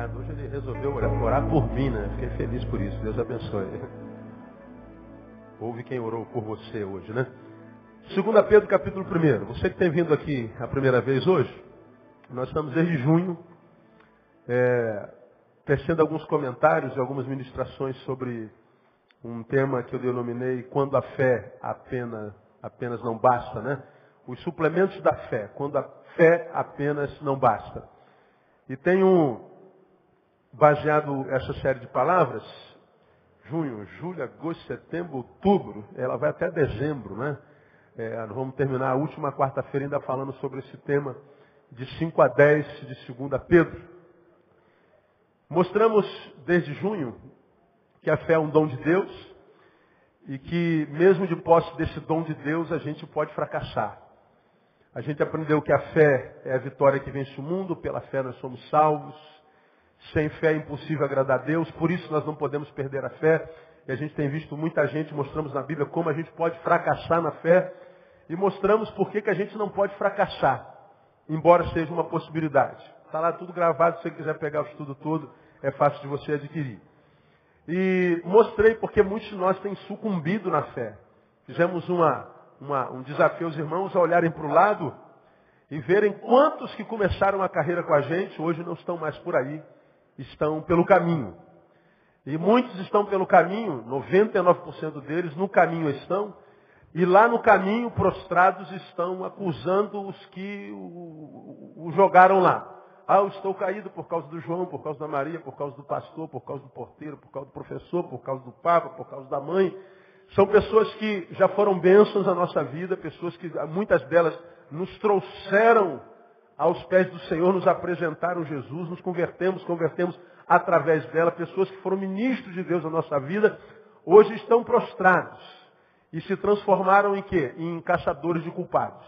obrigado. Hoje ele resolveu orar por mim, né? Fiquei feliz por isso. Deus abençoe. Ouve quem orou por você hoje, né? 2 Pedro, capítulo 1. Você que tem vindo aqui a primeira vez hoje, nós estamos desde junho, tecendo alguns comentários e algumas ministrações sobre um tema que eu denominei Quando a Fé apenas não basta, né? Os suplementos da fé, quando a fé apenas não basta. E tenho baseado essa série de palavras, junho, julho, agosto, setembro, outubro, ela vai até dezembro, né? Nós vamos terminar a última quarta-feira ainda falando sobre esse tema de 5 a 10 de 2 Pedro. Mostramos desde junho que a fé é um dom de Deus e que mesmo de posse desse dom de Deus a gente pode fracassar. A gente aprendeu que a fé é a vitória que vence o mundo, pela fé nós somos salvos. Sem fé é impossível agradar a Deus, por isso nós não podemos perder a fé. E a gente tem visto muita gente, mostramos na Bíblia como a gente pode fracassar na fé. E mostramos por que a gente não pode fracassar, embora seja uma possibilidade. Está lá tudo gravado, se você quiser pegar o estudo todo, é fácil de você adquirir. E mostrei porque muitos de nós têm sucumbido na fé. Fizemos um desafio aos irmãos a olharem para o lado e verem quantos que começaram a carreira com a gente, hoje não estão mais por aí, estão pelo caminho. E muitos estão pelo caminho, 99% deles no caminho estão, e lá no caminho prostrados estão acusando os que o jogaram lá. Eu estou caído por causa do João, por causa da Maria, por causa do pastor, por causa do porteiro, por causa do professor, por causa do papa, por causa da mãe. São pessoas que já foram bênçãos na nossa vida, pessoas que muitas delas nos trouxeram aos pés do Senhor, nos apresentaram Jesus, nos convertemos através dela, pessoas que foram ministros de Deus na nossa vida, hoje estão prostrados e se transformaram em quê? Em caçadores de culpados.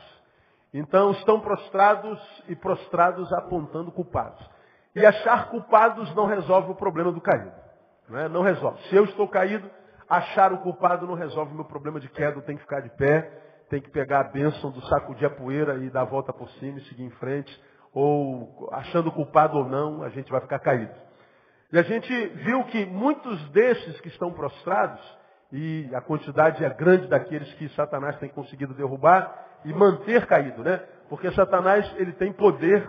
Então estão prostrados apontando culpados. E achar culpados não resolve o problema do caído. Não resolve. Se eu estou caído, achar o culpado não resolve o meu problema de queda. Eu tenho que ficar de pé, tenho que pegar a bênção do sacudir a poeira e dar a volta por cima e seguir em frente. Ou achando culpado ou não, a gente vai ficar caído. E a gente viu que muitos desses que estão prostrados, e a quantidade é grande daqueles que Satanás tem conseguido derrubar e manter caído, né? Porque Satanás ele tem poder,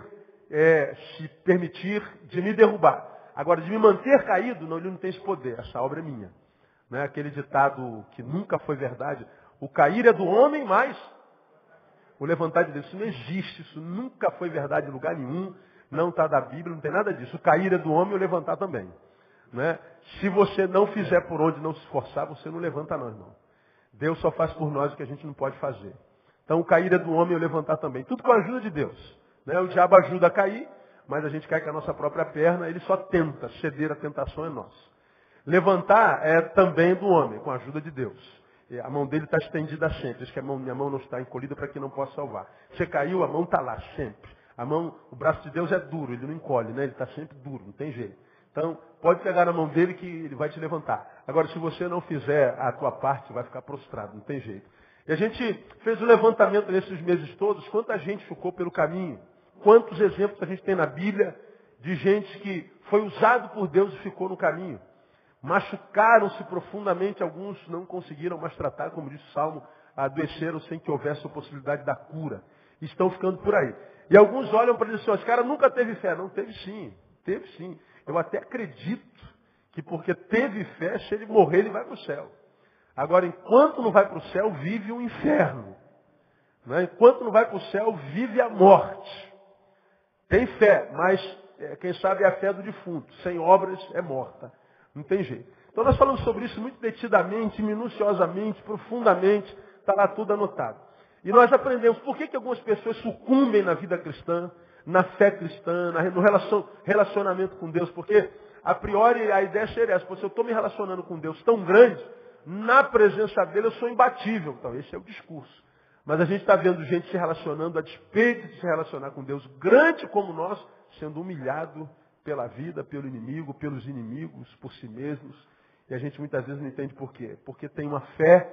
se permitir, de me derrubar. Agora, de me manter caído, não, ele não tem esse poder. Essa obra é minha. Não é aquele ditado que nunca foi verdade. O cair é do homem, mas o levantar de Deus. Isso não existe, isso nunca foi verdade em lugar nenhum. Não está da Bíblia, não tem nada disso. O cair é do homem e o levantar também. Né? Se você não fizer por onde não se esforçar, você não levanta não, irmão. Deus só faz por nós o que a gente não pode fazer. Então o cair é do homem e o levantar também. Tudo com a ajuda de Deus. Né? O diabo ajuda a cair, mas a gente cai com a nossa própria perna, ele só tenta. Ceder a tentação é nossa. Levantar é também do homem, com a ajuda de Deus. E a mão dele está estendida sempre. Diz que minha mão não está encolhida para que não possa salvar. Você caiu, a mão está lá sempre. O braço de Deus é duro, ele não encolhe, né? Ele está sempre duro, não tem jeito. Então, pode pegar na mão dele que ele vai te levantar. Agora, se você não fizer a tua parte, vai ficar prostrado, não tem jeito. E a gente fez o levantamento nesses meses todos, quanta gente ficou pelo caminho. Quantos exemplos a gente tem na Bíblia de gente que foi usado por Deus e ficou no caminho. Machucaram-se profundamente, alguns não conseguiram mais tratar, como diz o Salmo, adoeceram sem que houvesse a possibilidade da cura. Estão ficando por aí. E alguns olham para dizer assim, esse cara nunca teve fé. Não, teve sim. Eu até acredito que porque teve fé, se ele morrer, ele vai para o céu. Agora, enquanto não vai para o céu, vive um inferno. Né? Enquanto não vai para o céu, vive a morte. Tem fé, mas quem sabe é a fé do defunto. Sem obras é morta. Não tem jeito. Então nós falamos sobre isso muito detidamente, minuciosamente, profundamente. Está lá tudo anotado. E nós aprendemos por que algumas pessoas sucumbem na vida cristã, na fé cristã, no relacionamento com Deus. Porque, a priori, a ideia seria essa. Se eu estou me relacionando com Deus tão grande, na presença dele eu sou imbatível. Então, esse é o discurso. Mas a gente está vendo gente se relacionando a despeito de se relacionar com Deus grande como nós, sendo humilhado pela vida, pelo inimigo, pelos inimigos, por si mesmos. E a gente muitas vezes não entende por quê. Porque tem uma fé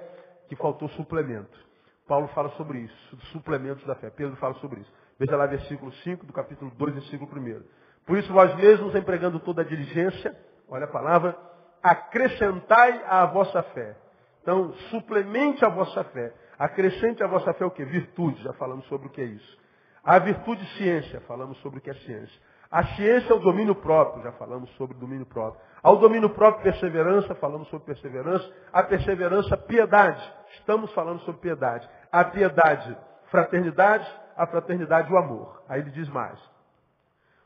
que faltou suplemento. Paulo fala sobre isso, dos suplementos da fé. Pedro fala sobre isso. Veja lá versículo 5 do capítulo 2, versículo 1. Por isso vós mesmos, empregando toda a diligência, olha a palavra, acrescentai à vossa fé. Então, suplemente a vossa fé. Acrescente a vossa fé o quê? Virtude, já falamos sobre o que é isso. A virtude, ciência, falamos sobre o que é ciência. A ciência é o domínio próprio, já falamos sobre o domínio próprio. Ao domínio próprio, perseverança, falamos sobre perseverança. A perseverança, piedade, estamos falando sobre piedade. A piedade, fraternidade, a fraternidade, o amor. Aí ele diz mais.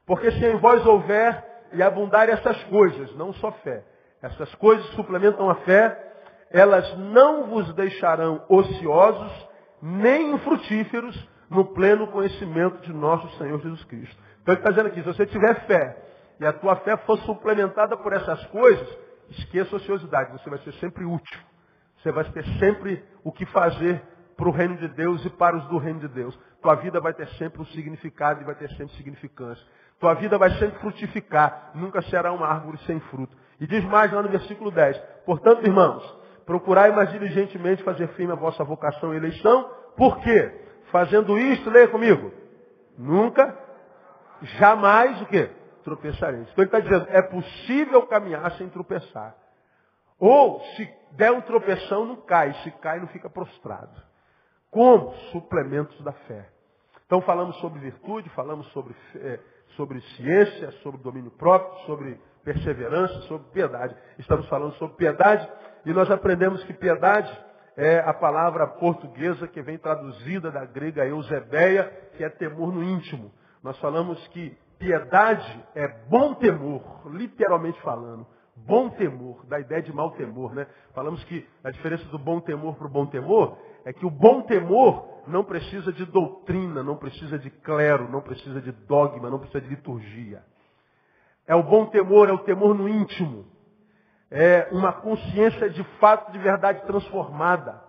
Porque se em vós houver e abundar essas coisas, não só fé, essas coisas suplementam a fé, elas não vos deixarão ociosos, nem infrutíferos, no pleno conhecimento de nosso Senhor Jesus Cristo. Então ele está dizendo aqui, se você tiver fé, e a tua fé for suplementada por essas coisas, esqueça a ociosidade, você vai ser sempre útil. Você vai ter sempre o que fazer para o reino de Deus e para os do reino de Deus. Tua vida vai ter sempre um significado e vai ter sempre significância. Tua vida vai sempre frutificar, nunca será uma árvore sem fruto. E diz mais lá no versículo 10, portanto, irmãos, procurai mais diligentemente fazer firme a vossa vocação e eleição. Por quê? Fazendo isto, leia comigo. Nunca, jamais, o quê? Tropeçareis. Então ele está dizendo, é possível caminhar sem tropeçar. Ou, se der um tropeção, não cai. Se cai, não fica prostrado. Como? Suplementos da fé. Então falamos sobre virtude, falamos sobre ciência, sobre domínio próprio, sobre perseverança, sobre piedade. Estamos falando sobre piedade e nós aprendemos que piedade é a palavra portuguesa que vem traduzida da grega eusebeia, que é temor no íntimo. Nós falamos que piedade é bom temor, literalmente falando. Bom temor, da ideia de mau temor, né? Falamos que a diferença do bom temor para o bom temor é que o bom temor não precisa de doutrina, não precisa de clero, não precisa de dogma, não precisa de liturgia. É o bom temor, é o temor no íntimo. É uma consciência de fato, de verdade transformada.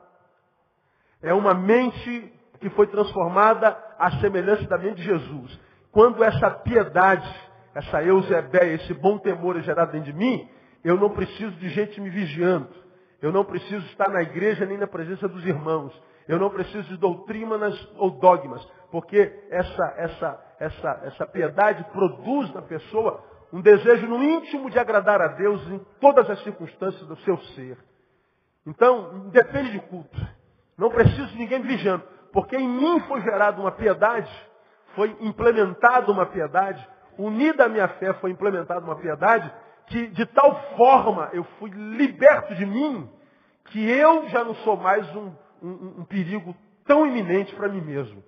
É uma mente que foi transformada à semelhança da mente de Jesus. Quando essa piedade, essa eusebeia, esse bom temor é gerado dentro de mim, eu não preciso de gente me vigiando. Eu não preciso estar na igreja nem na presença dos irmãos. Eu não preciso de doutrinas ou dogmas. Porque essa piedade produz na pessoa um desejo no íntimo de agradar a Deus em todas as circunstâncias do seu ser. Então, depende de culto. Não preciso de ninguém me vigiando. Porque em mim foi gerada uma piedade, foi implementada uma piedade, unida à minha fé foi implementada uma piedade, que de tal forma eu fui liberto de mim, que eu já não sou mais um perigo tão iminente para mim mesmo.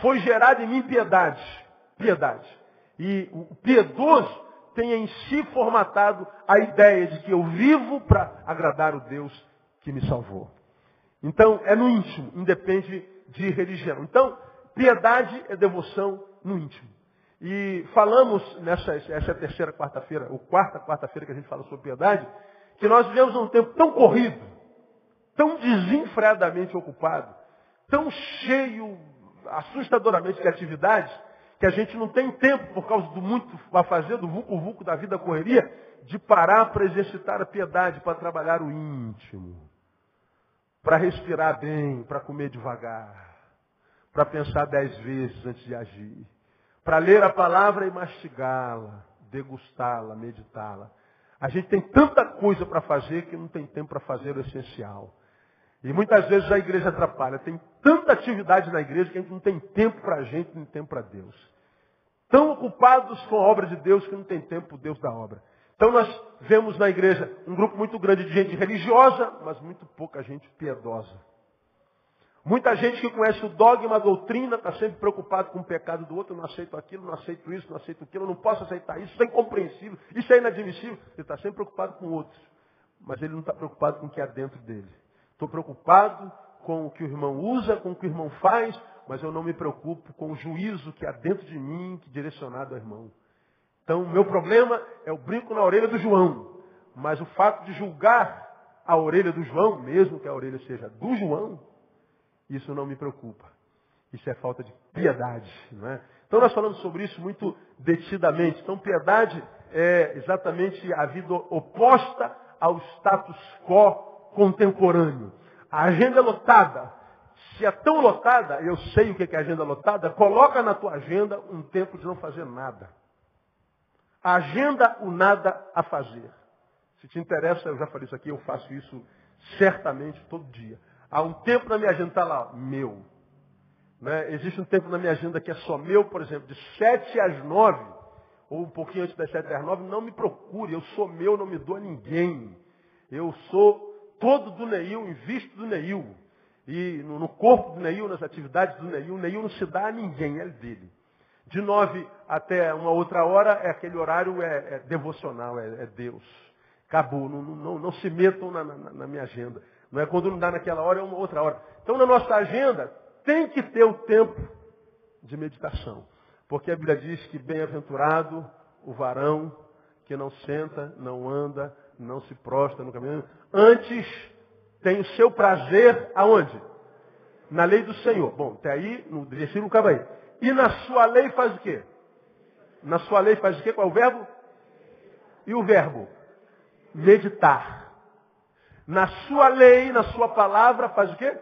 Foi gerada em mim piedade. E o piedoso tem em si formatado a ideia de que eu vivo para agradar o Deus que me salvou. Então, é no íntimo, independe de religião. Então, piedade é devoção no íntimo. E falamos essa é a terceira quarta-feira, ou quarta quarta-feira que a gente fala sobre piedade, que nós vivemos um tempo tão corrido, tão desenfreadamente ocupado, tão cheio, assustadoramente de atividades, que a gente não tem tempo, por causa do muito a fazer, do vucu-vucu da vida correria, de parar para exercitar a piedade, para trabalhar o íntimo, para respirar bem, para comer devagar, para pensar 10 vezes antes de agir, para ler a palavra e mastigá-la, degustá-la, meditá-la. A gente tem tanta coisa para fazer que não tem tempo para fazer o essencial. E muitas vezes a igreja atrapalha. Tem tanta atividade na igreja que a gente não tem tempo para a gente, não tem tempo para Deus. Tão ocupados com a obra de Deus que não tem tempo para o Deus da obra. Então nós vemos na igreja um grupo muito grande de gente religiosa, mas muito pouca gente piedosa. Muita gente que conhece o dogma, a doutrina, está sempre preocupado com o pecado do outro. Eu não aceito aquilo, não aceito isso, não aceito aquilo, eu não posso aceitar isso, isso é incompreensível, isso é inadmissível. Ele está sempre preocupado com outros, mas ele não está preocupado com o que há dentro dele. Estou preocupado com o que o irmão usa, com o que o irmão faz, mas eu não me preocupo com o juízo que há dentro de mim, que é direcionado ao irmão. Então, o meu problema é o brinco na orelha do João. Mas o fato de julgar a orelha do João, mesmo que a orelha seja do João, isso não me preocupa. Isso é falta de piedade, não é? Então nós falamos sobre isso muito detidamente. Então piedade é exatamente a vida oposta ao status quo contemporâneo. A agenda é lotada. Se é tão lotada, eu sei o que é agenda lotada, coloca na tua agenda um tempo de não fazer nada. Agenda o nada a fazer. Se te interessa, eu já falei isso aqui, eu faço isso certamente todo dia. Há um tempo na minha agenda, está lá, meu. Né? Existe um tempo na minha agenda que é só meu, por exemplo, de 7 às 9, ou um pouquinho antes das 7 às 9, não me procure, eu sou meu, não me dou a ninguém. Eu sou todo do Neil, invisto do Neil. E no corpo do Neil, nas atividades do Neil, o Neil não se dá a ninguém, é dele. De 9 até uma outra hora, aquele horário é devocional, é Deus. Acabou, não se metam na minha agenda. Não é quando não dá naquela hora, é uma outra hora. Então, na nossa agenda, tem que ter o tempo de meditação. Porque a Bíblia diz que bem-aventurado o varão que não senta, não anda, não se prostra no caminho. Antes tem o seu prazer aonde? Na lei do Senhor. Bom, até aí, no versículo acaba aí. E na sua lei faz o quê? Na sua lei faz o quê? Qual é o verbo? E o verbo? Meditar. Na sua lei, na sua palavra, faz o quê?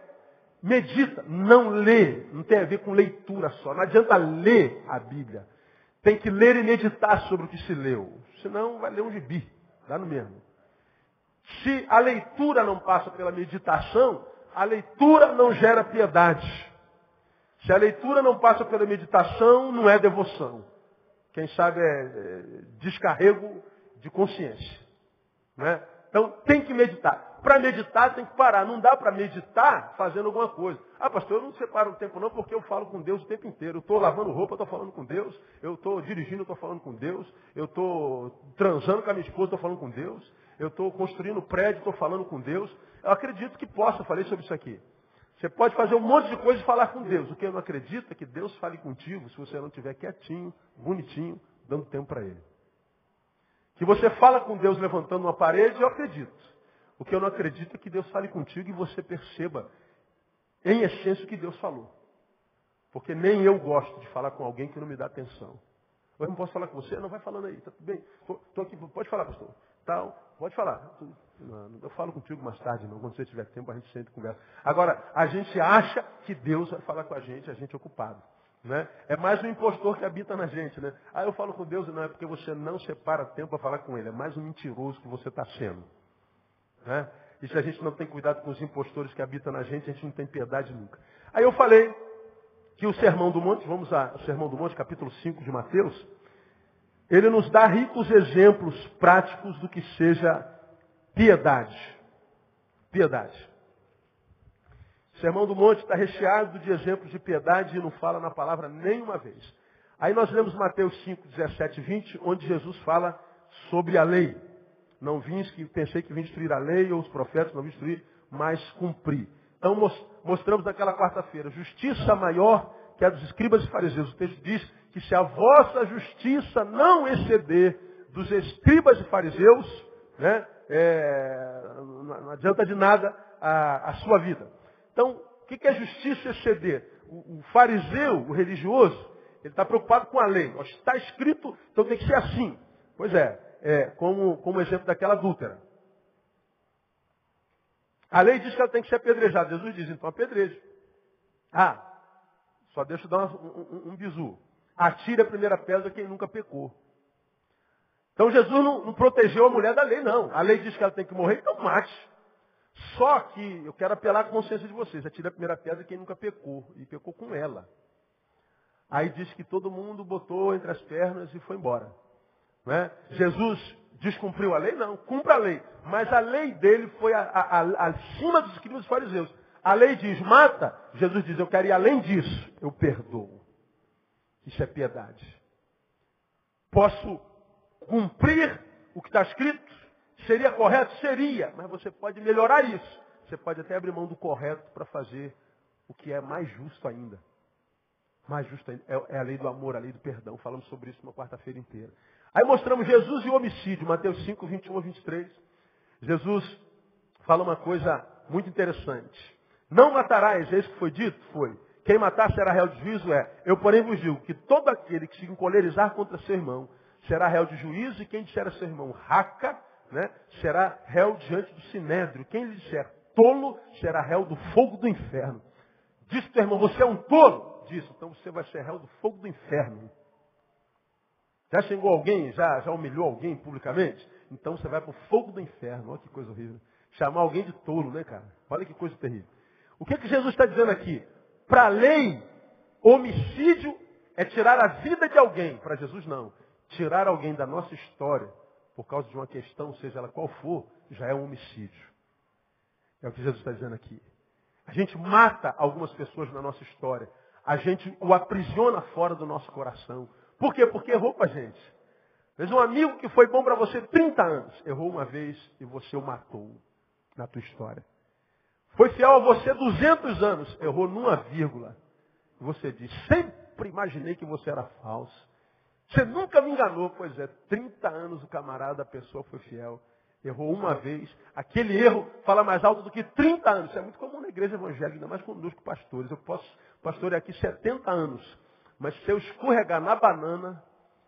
Medita. Não lê. Não tem a ver com leitura só. Não adianta ler a Bíblia. Tem que ler e meditar sobre o que se leu. Senão vai ler um gibi. Dá no mesmo. Se a leitura não passa pela meditação, a leitura não gera piedade. Se a leitura não passa pela meditação, não é devoção. Quem sabe é descarrego de consciência. Né? Então tem que meditar. Para meditar tem que parar. Não dá para meditar fazendo alguma coisa. Ah, pastor, eu não separo o tempo não porque eu falo com Deus o tempo inteiro. Eu estou lavando roupa, eu estou falando com Deus. Eu estou dirigindo, eu estou falando com Deus. Eu estou transando com a minha esposa, estou falando com Deus. Eu estou construindo prédio, estou falando com Deus. Eu acredito que possa, falei sobre isso aqui. Você pode fazer um monte de coisa e falar com Deus. O que eu não acredito é que Deus fale contigo se você não estiver quietinho, bonitinho, dando tempo para Ele. Que você fala com Deus levantando uma parede, eu acredito. O que eu não acredito é que Deus fale contigo e você perceba, em essência, o que Deus falou. Porque nem eu gosto de falar com alguém que não me dá atenção. Eu não posso falar com você? Não, vai falando aí, tá tudo bem. Estou aqui, pode falar, pastor. Tal, pode falar. Não, eu falo contigo mais tarde, não. Quando você tiver tempo, a gente senta e conversa. Agora, a gente acha que Deus vai falar com a gente é ocupado. Né? É mais um impostor que habita na gente. Né? Ah, eu falo com Deus, não é porque você não separa tempo para falar com Ele. É mais um mentiroso que você está sendo. Né? E se a gente não tem cuidado com os impostores que habitam na gente, a gente não tem piedade nunca. Aí eu falei que o Sermão do Monte, vamos ao Sermão do Monte, capítulo 5 de Mateus, ele nos dá ricos exemplos práticos do que seja piedade. Piedade. O Sermão do Monte está recheado de exemplos de piedade e não fala na palavra nenhuma vez. Aí nós lemos Mateus 5, 17 e 20, onde Jesus fala sobre a lei. Não pensei que vim destruir a lei ou os profetas, não vim destruir, mas cumprir. Então mostramos naquela quarta-feira, justiça maior que a dos escribas e fariseus. O texto diz que se a vossa justiça não exceder dos escribas e fariseus, né, não adianta de nada a sua vida. Então, o que é justiça exceder? O fariseu, o religioso, ele está preocupado com a lei. Está escrito, então tem que ser assim. Pois como o exemplo daquela adúltera. A lei diz que ela tem que ser apedrejada. Jesus diz, então apedreje. Ah, só deixa eu dar um bizu. Atire a primeira pedra quem nunca pecou. Então Jesus não protegeu a mulher da lei, não. A lei diz que ela tem que morrer, então mate. Só que eu quero apelar à consciência de vocês. Atire a primeira pedra quem nunca pecou. E pecou com ela. Aí diz que todo mundo botou entre as pernas e foi embora. Né? Jesus descumpriu a lei? Não, cumpre a lei. Mas a lei dele foi acima dos escribas e fariseus. A lei diz, mata. Jesus diz, eu quero ir além disso. Eu perdoo. Isso é piedade. Posso cumprir o que está escrito? Seria correto? Seria. Mas você pode melhorar isso. Você pode até abrir mão do correto para fazer o que é mais justo ainda. Mais justo ainda. É a lei do amor, a lei do perdão. Falamos sobre isso uma quarta-feira inteira. Aí mostramos Jesus e o homicídio. Mateus 5, 21 a 23. Jesus fala uma coisa muito interessante. Não matarás, é isso que foi dito? Foi. Quem matar será réu de juízo? Eu, porém, vos digo que todo aquele que se encolerizar contra seu irmão será réu de juízo, e quem disser a seu irmão raca, né, será réu diante do sinédrio. Quem lhe disser tolo será réu do fogo do inferno. Disse teu irmão, você é um tolo? Disse, então você vai ser réu do fogo do inferno. Já xingou alguém? Já humilhou alguém publicamente? Então você vai para o fogo do inferno. Olha que coisa horrível. Chamar alguém de tolo, né, cara? Olha que coisa terrível. O que Jesus está dizendo aqui? Para a lei, homicídio é tirar a vida de alguém. Para Jesus, não. Tirar alguém da nossa história, por causa de uma questão, seja ela qual for, já é um homicídio. É o que Jesus está dizendo aqui. A gente mata algumas pessoas na nossa história. A gente o aprisiona fora do nosso coração. Por quê? Porque errou com a gente. Mas um amigo que foi bom para você 30 anos, errou uma vez e você o matou na tua história. Foi fiel a você 200 anos, errou numa vírgula. E você diz, sempre imaginei que você era falso. Você nunca me enganou. Pois é, 30 anos o camarada, a pessoa foi fiel. Errou uma vez. Aquele erro fala mais alto do que 30 anos. Isso é muito comum na igreja evangélica, ainda mais conosco pastores. Eu posso pastorear aqui 70 anos. Mas se eu escorregar na banana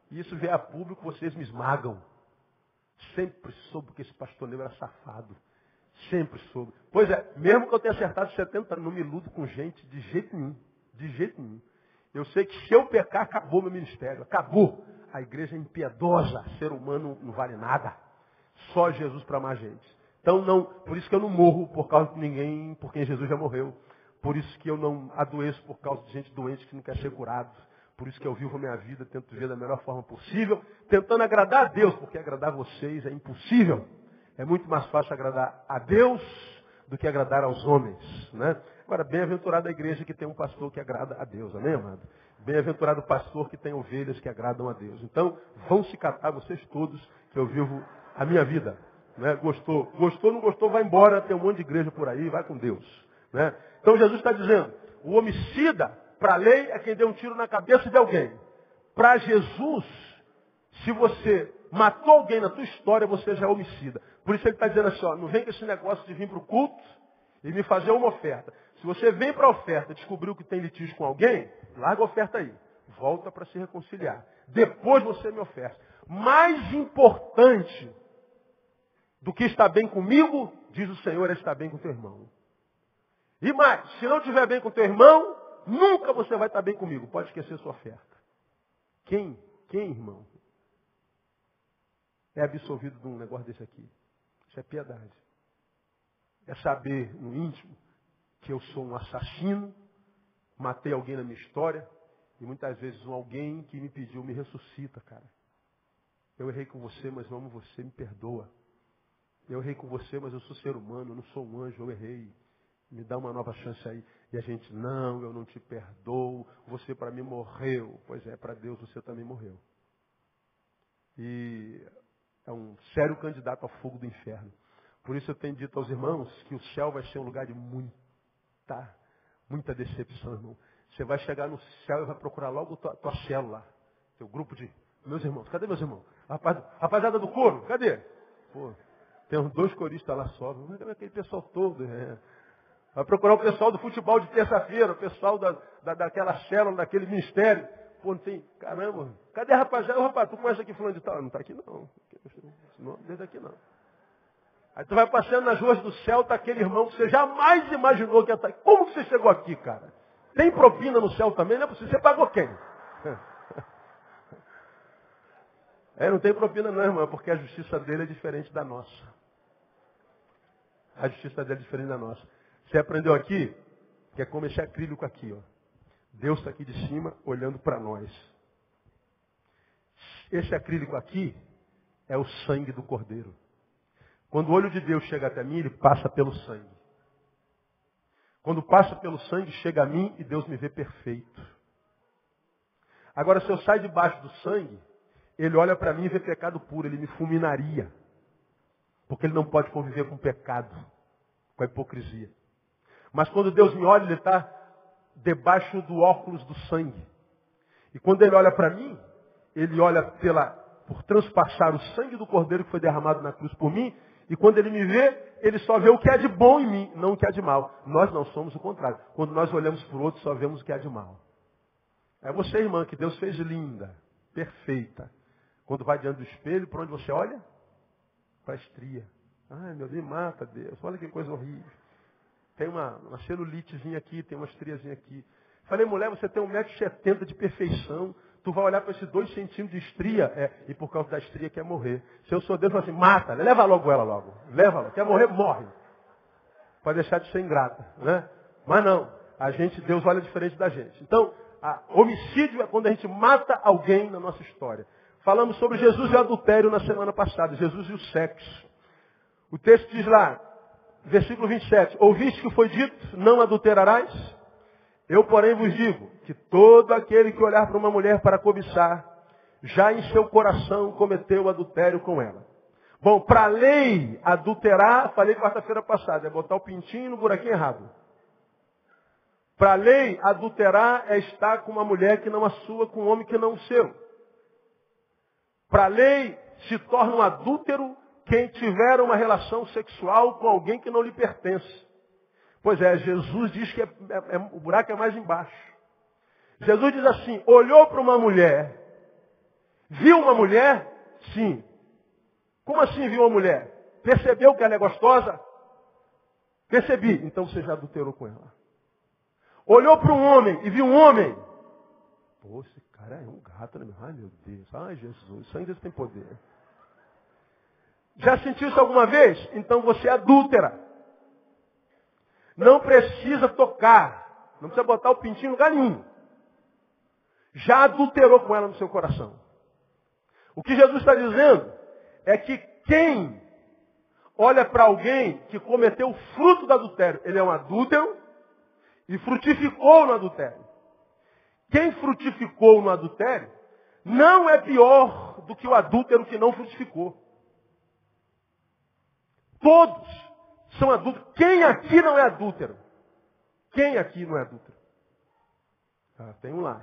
e isso vier a público, vocês me esmagam. Sempre soube que esse pastor Neu era safado. Sempre soube. Pois é, mesmo que eu tenha acertado 70 anos, não me iludo com gente de jeito nenhum. De jeito nenhum. Eu sei que se eu pecar, acabou meu ministério. Acabou. A igreja é impiedosa. Ser humano não vale nada. Só Jesus para amar gente. Então, não, por isso que eu não morro por causa de ninguém, por quem Jesus já morreu. Por isso que eu não adoeço por causa de gente doente que não quer ser curado. Por isso que eu vivo a minha vida, tento viver da melhor forma possível, tentando agradar a Deus, porque agradar vocês é impossível. É muito mais fácil agradar a Deus do que agradar aos homens, né? Agora, bem-aventurada a igreja que tem um pastor que agrada a Deus, amém, amado? Bem-aventurado o pastor que tem ovelhas que agradam a Deus. Então, vão se catar vocês todos, que eu vivo a minha vida. Né? Gostou, não gostou, vai embora, tem um monte de igreja por aí, vai com Deus. Né? Então, Jesus está dizendo, o homicida, para a lei, é quem deu um tiro na cabeça de alguém. Para Jesus, se você matou alguém na tua história, você já é homicida. Por isso ele está dizendo assim, ó, não vem com esse negócio de vir para o culto e me fazer uma oferta. Se você vem para a oferta e descobriu que tem litígio com alguém, larga a oferta aí. Volta para se reconciliar. Depois você me oferta. Mais importante do que estar bem comigo, diz o Senhor, é estar bem com teu irmão. E mais, se não estiver bem com teu irmão, nunca você vai estar bem comigo. Pode esquecer sua oferta. Quem, irmão, é absolvido de um negócio desse aqui? Isso é piedade. É saber no íntimo que eu sou um assassino, matei alguém na minha história, e muitas vezes um alguém que me pediu me ressuscita, cara. Eu errei com você, mas eu amo você, me perdoa. Eu errei com você, mas eu sou ser humano, eu não sou um anjo, eu errei. Me dá uma nova chance aí. E a gente, não, eu não te perdoo, você para mim morreu. Pois é, para Deus você também morreu. E é um sério candidato ao fogo do inferno. Por isso eu tenho dito aos irmãos que o céu vai ser um lugar de muita decepção, irmão. Você vai chegar no céu e vai procurar logo tua célula, teu grupo de meus irmãos. Cadê meus irmãos? Rapaziada do coro, cadê? Pô, tem uns 2 coristas lá só. Cadê aquele pessoal todo? Vai procurar o pessoal do futebol de terça-feira, o pessoal daquela célula, daquele ministério. Pô, não tem, caramba, cadê a rapaziada? Ô, rapaz, tu conhece aqui fulano de tal? Não está aqui não. Não, desde aqui não. Aí tu vai passando nas ruas do céu, tá aquele irmão que você jamais imaginou que ia estar. Como que você chegou aqui, cara? Tem propina no céu também? Não é possível. Você pagou quem? Não tem propina não, irmão, porque a justiça dele é diferente da nossa. A justiça dele é diferente da nossa. Você aprendeu aqui que é como esse acrílico aqui, ó. Deus está aqui de cima, olhando para nós. Esse acrílico aqui é o sangue do Cordeiro. Quando o olho de Deus chega até mim, ele passa pelo sangue. Quando passa pelo sangue, chega a mim e Deus me vê perfeito. Agora, se eu saio debaixo do sangue, ele olha para mim e vê pecado puro, ele me fulminaria. Porque ele não pode conviver com pecado, com a hipocrisia. Mas quando Deus me olha, ele está debaixo do óculos do sangue. E quando ele olha para mim, ele olha por transpassar o sangue do Cordeiro que foi derramado na cruz por mim. E quando ele me vê, ele só vê o que há de bom em mim, não o que há de mal. Nós não somos o contrário. Quando nós olhamos para o outro, só vemos o que há de mal. É você, irmã, que Deus fez linda, perfeita. Quando vai diante do espelho, para onde você olha? Para a estria. Ai, meu Deus, mata Deus. Olha que coisa horrível. Tem uma celulitezinha aqui, tem uma estriazinha aqui. Falei, mulher, você tem 1,70 m de perfeição. Tu vai olhar para esses 2 centímetros de estria, e por causa da estria quer morrer. Se eu sou Deus, eu falo assim, mata, leva logo ela logo. Leva logo. Quer morrer, morre. Para deixar de ser ingrata, né? Mas não, Deus olha diferente da gente. Então, homicídio é quando a gente mata alguém na nossa história. Falamos sobre Jesus e o adultério na semana passada, Jesus e o sexo. O texto diz lá, versículo 27, ouviste que foi dito, não adulterarás? Eu, porém, vos digo que todo aquele que olhar para uma mulher para cobiçar, já em seu coração cometeu adultério com ela. Bom, para a lei adulterar, falei quarta-feira passada, é botar o pintinho no buraquinho errado. Para a lei adulterar é estar com uma mulher que não a sua, com um homem que não o seu. Para a lei se torna um adúltero quem tiver uma relação sexual com alguém que não lhe pertence. Pois é, Jesus diz que o buraco é mais embaixo. Jesus diz assim, olhou para uma mulher, viu uma mulher? Sim. Como assim viu uma mulher? Percebeu que ela é gostosa? Percebi. Então você já adulterou com ela. Olhou para um homem e viu um homem. Pô, esse cara é um gato, né? Ai, meu Deus. Ai, Jesus. Isso ainda tem poder. Já sentiu isso alguma vez? Então você é adúltera. Não precisa tocar. Não precisa botar o pintinho em lugar nenhum. Já adulterou com ela no seu coração. O que Jesus está dizendo é que quem olha para alguém que cometeu o fruto do adultério, ele é um adúltero e frutificou no adultério. Quem frutificou no adultério não é pior do que o adúltero que não frutificou. Todos são adúlteros. Quem aqui não é adúltero? Quem aqui não é adúltero? Tem um lá.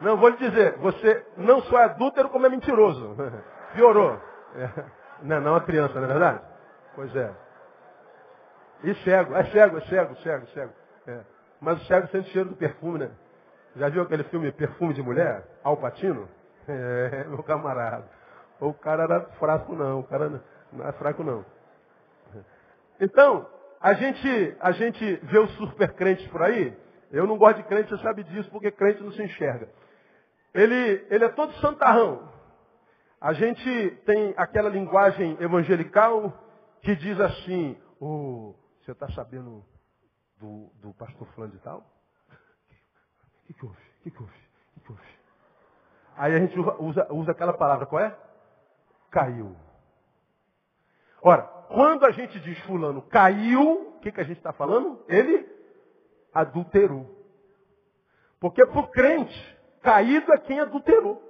Não, vou lhe dizer, você não só é adúltero, como é mentiroso. Piorou. Não é uma criança, não é verdade? Pois é. E cego. É cego. É. Mas o cego sente o cheiro do perfume, né? Já viu aquele filme Perfume de Mulher? Al Pacino? É, meu camarada. O cara era fraco não, o cara não é fraco não. Então, a gente vê os super crentes por aí. Eu não gosto de crente, você sabe disso, porque crente não se enxerga. Ele é todo santarrão. A gente tem aquela linguagem evangelical que diz assim, você está sabendo do pastor fulano de tal? O que houve? Aí a gente usa aquela palavra, qual é? Caiu. Ora, quando a gente diz fulano caiu, o que a gente está falando? Ele adulterou. Porque para o crente, caído é quem adulterou.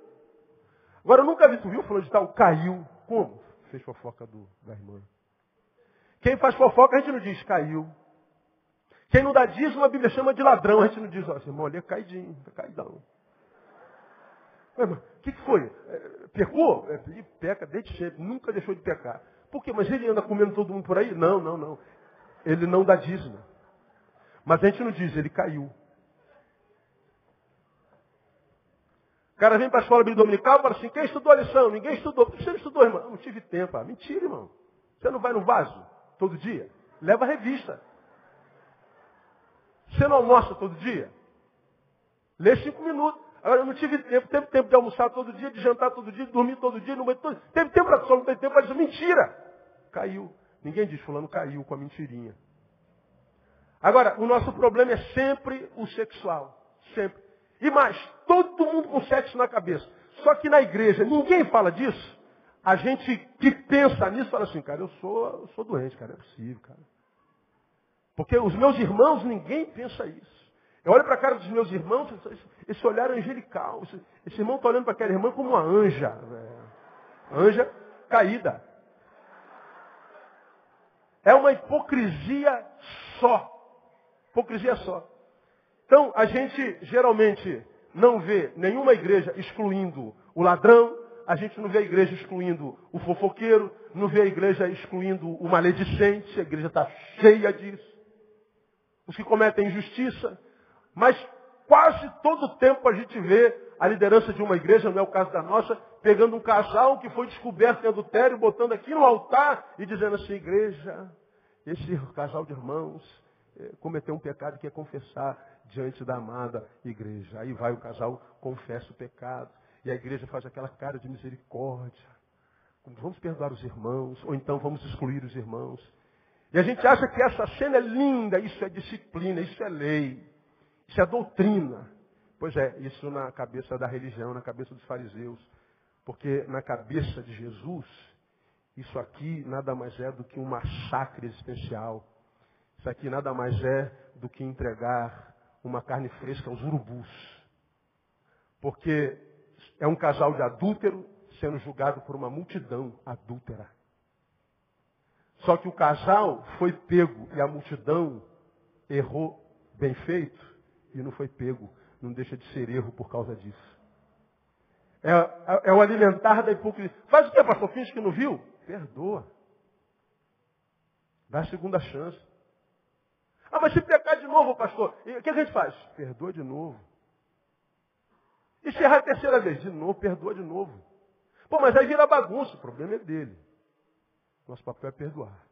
Agora, eu nunca vi, tu viu fulano de tal? Caiu. Como? Fez fofoca da irmã. Quem faz fofoca, a gente não diz caiu. Quem não dá dízimo, a Bíblia chama de ladrão. A gente não diz, ó, esse irmão ali é caidinho, caidão. O que foi? Pecou? Ele peca desde sempre, nunca deixou de pecar. Por quê? Mas ele anda comendo todo mundo por aí? Não. Ele não dá dízimo. Mas a gente não diz, ele caiu. O cara vem para a escola bíblica dominical e fala assim, quem estudou a lição? Ninguém estudou. Por que você não estudou, irmão? Não tive tempo. Mentira, irmão. Você não vai no vaso todo dia? Leva a revista. Você não almoça todo dia? Lê 5 minutos. Agora, eu não tive tempo. Teve tempo de almoçar todo dia, de jantar todo dia, de dormir todo dia, no meio todo dia. Teve tempo para só não teve tempo para dizer mentira. Caiu. Ninguém diz, fulano caiu com a mentirinha. Agora, o nosso problema é sempre o sexual. Sempre. E mais, todo mundo com sexo na cabeça. Só que na igreja, ninguém fala disso. A gente que pensa nisso, fala assim, cara, eu sou doente, cara, é possível, cara. Porque os meus irmãos, ninguém pensa isso. Eu olho para a cara dos meus irmãos, esse olhar angelical. Esse irmão está olhando para aquela irmã como uma anja. Anja caída. É uma hipocrisia só. Hipocrisia só. Então, a gente geralmente não vê nenhuma igreja excluindo o ladrão, a gente não vê a igreja excluindo o fofoqueiro, não vê a igreja excluindo o maledicente, a igreja está cheia disso. Os que cometem injustiça. Mas quase todo o tempo a gente vê a liderança de uma igreja, não é o caso da nossa, pegando um casal que foi descoberto em adultério, botando aqui no altar e dizendo assim, igreja, esse casal de irmãos cometeu um pecado que é confessar diante da amada igreja. Aí vai o casal, confessa o pecado. E a igreja faz aquela cara de misericórdia. Vamos perdoar os irmãos, ou então vamos excluir os irmãos. E a gente acha que essa cena é linda, isso é disciplina, isso é lei, isso é doutrina. Pois é, isso na cabeça da religião, na cabeça dos fariseus. Porque na cabeça de Jesus, isso aqui nada mais é do que um massacre existencial. Isso aqui nada mais é do que entregar uma carne fresca aos urubus. Porque é um casal de adúltero sendo julgado por uma multidão adúltera. Só que o casal foi pego e a multidão errou bem feito e não foi pego. Não deixa de ser erro por causa disso. É o alimentar da hipocrisia. Faz o que, pastor? Finge que não viu? Perdoa. Dá a segunda chance. Ah, mas se pecar de novo, pastor, o que a gente faz? Perdoa de novo. E se errar a terceira vez? De novo, perdoa de novo. Pô, mas aí vira bagunça. O problema é dele. Nosso papel é perdoar.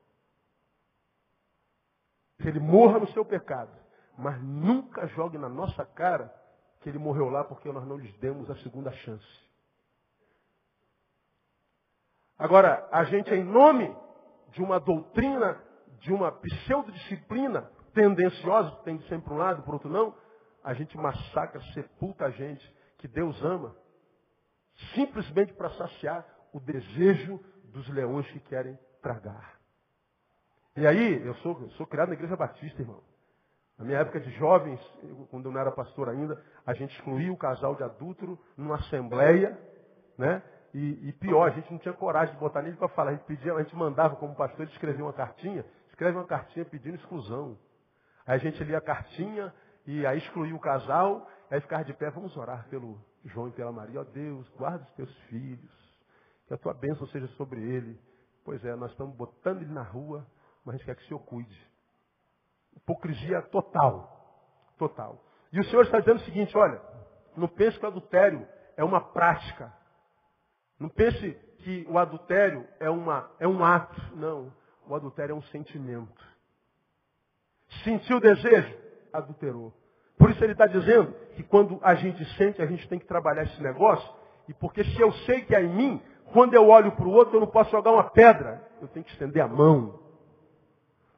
Que ele morra no seu pecado. Mas nunca jogue na nossa cara que ele morreu lá porque nós não lhes demos a segunda chance. Agora, a gente, em nome de uma doutrina, de uma pseudodisciplina tendenciosa, que tem sempre um lado, por outro não, a gente massacra, sepulta a gente que Deus ama, simplesmente para saciar o desejo dos leões que querem tragar. E aí, eu sou criado na igreja batista, irmão. Na minha época de jovens, quando eu não era pastor ainda, a gente excluía o casal de adúltero numa assembleia, né? E pior, a gente não tinha coragem de botar nele para falar. A gente mandava como pastor, ele escrevia uma cartinha, pedindo exclusão. Aí a gente lia a cartinha e aí excluía o casal, aí ficava de pé, vamos orar pelo João e pela Maria. Ó Deus, guarda os teus filhos, que a tua bênção seja sobre ele. Pois é, nós estamos botando ele na rua, mas a gente quer que o Senhor cuide. Hipocrisia total. Total. E o Senhor está dizendo o seguinte, olha, não pense que o adultério é uma prática. Não pense que o adultério é um ato. Não, o adultério é um sentimento. Sentiu o desejo? Adulterou. Por isso ele está dizendo que quando a gente sente, a gente tem que trabalhar esse negócio. E porque se eu sei que é em mim, quando eu olho para o outro, eu não posso jogar uma pedra. Eu tenho que estender a mão.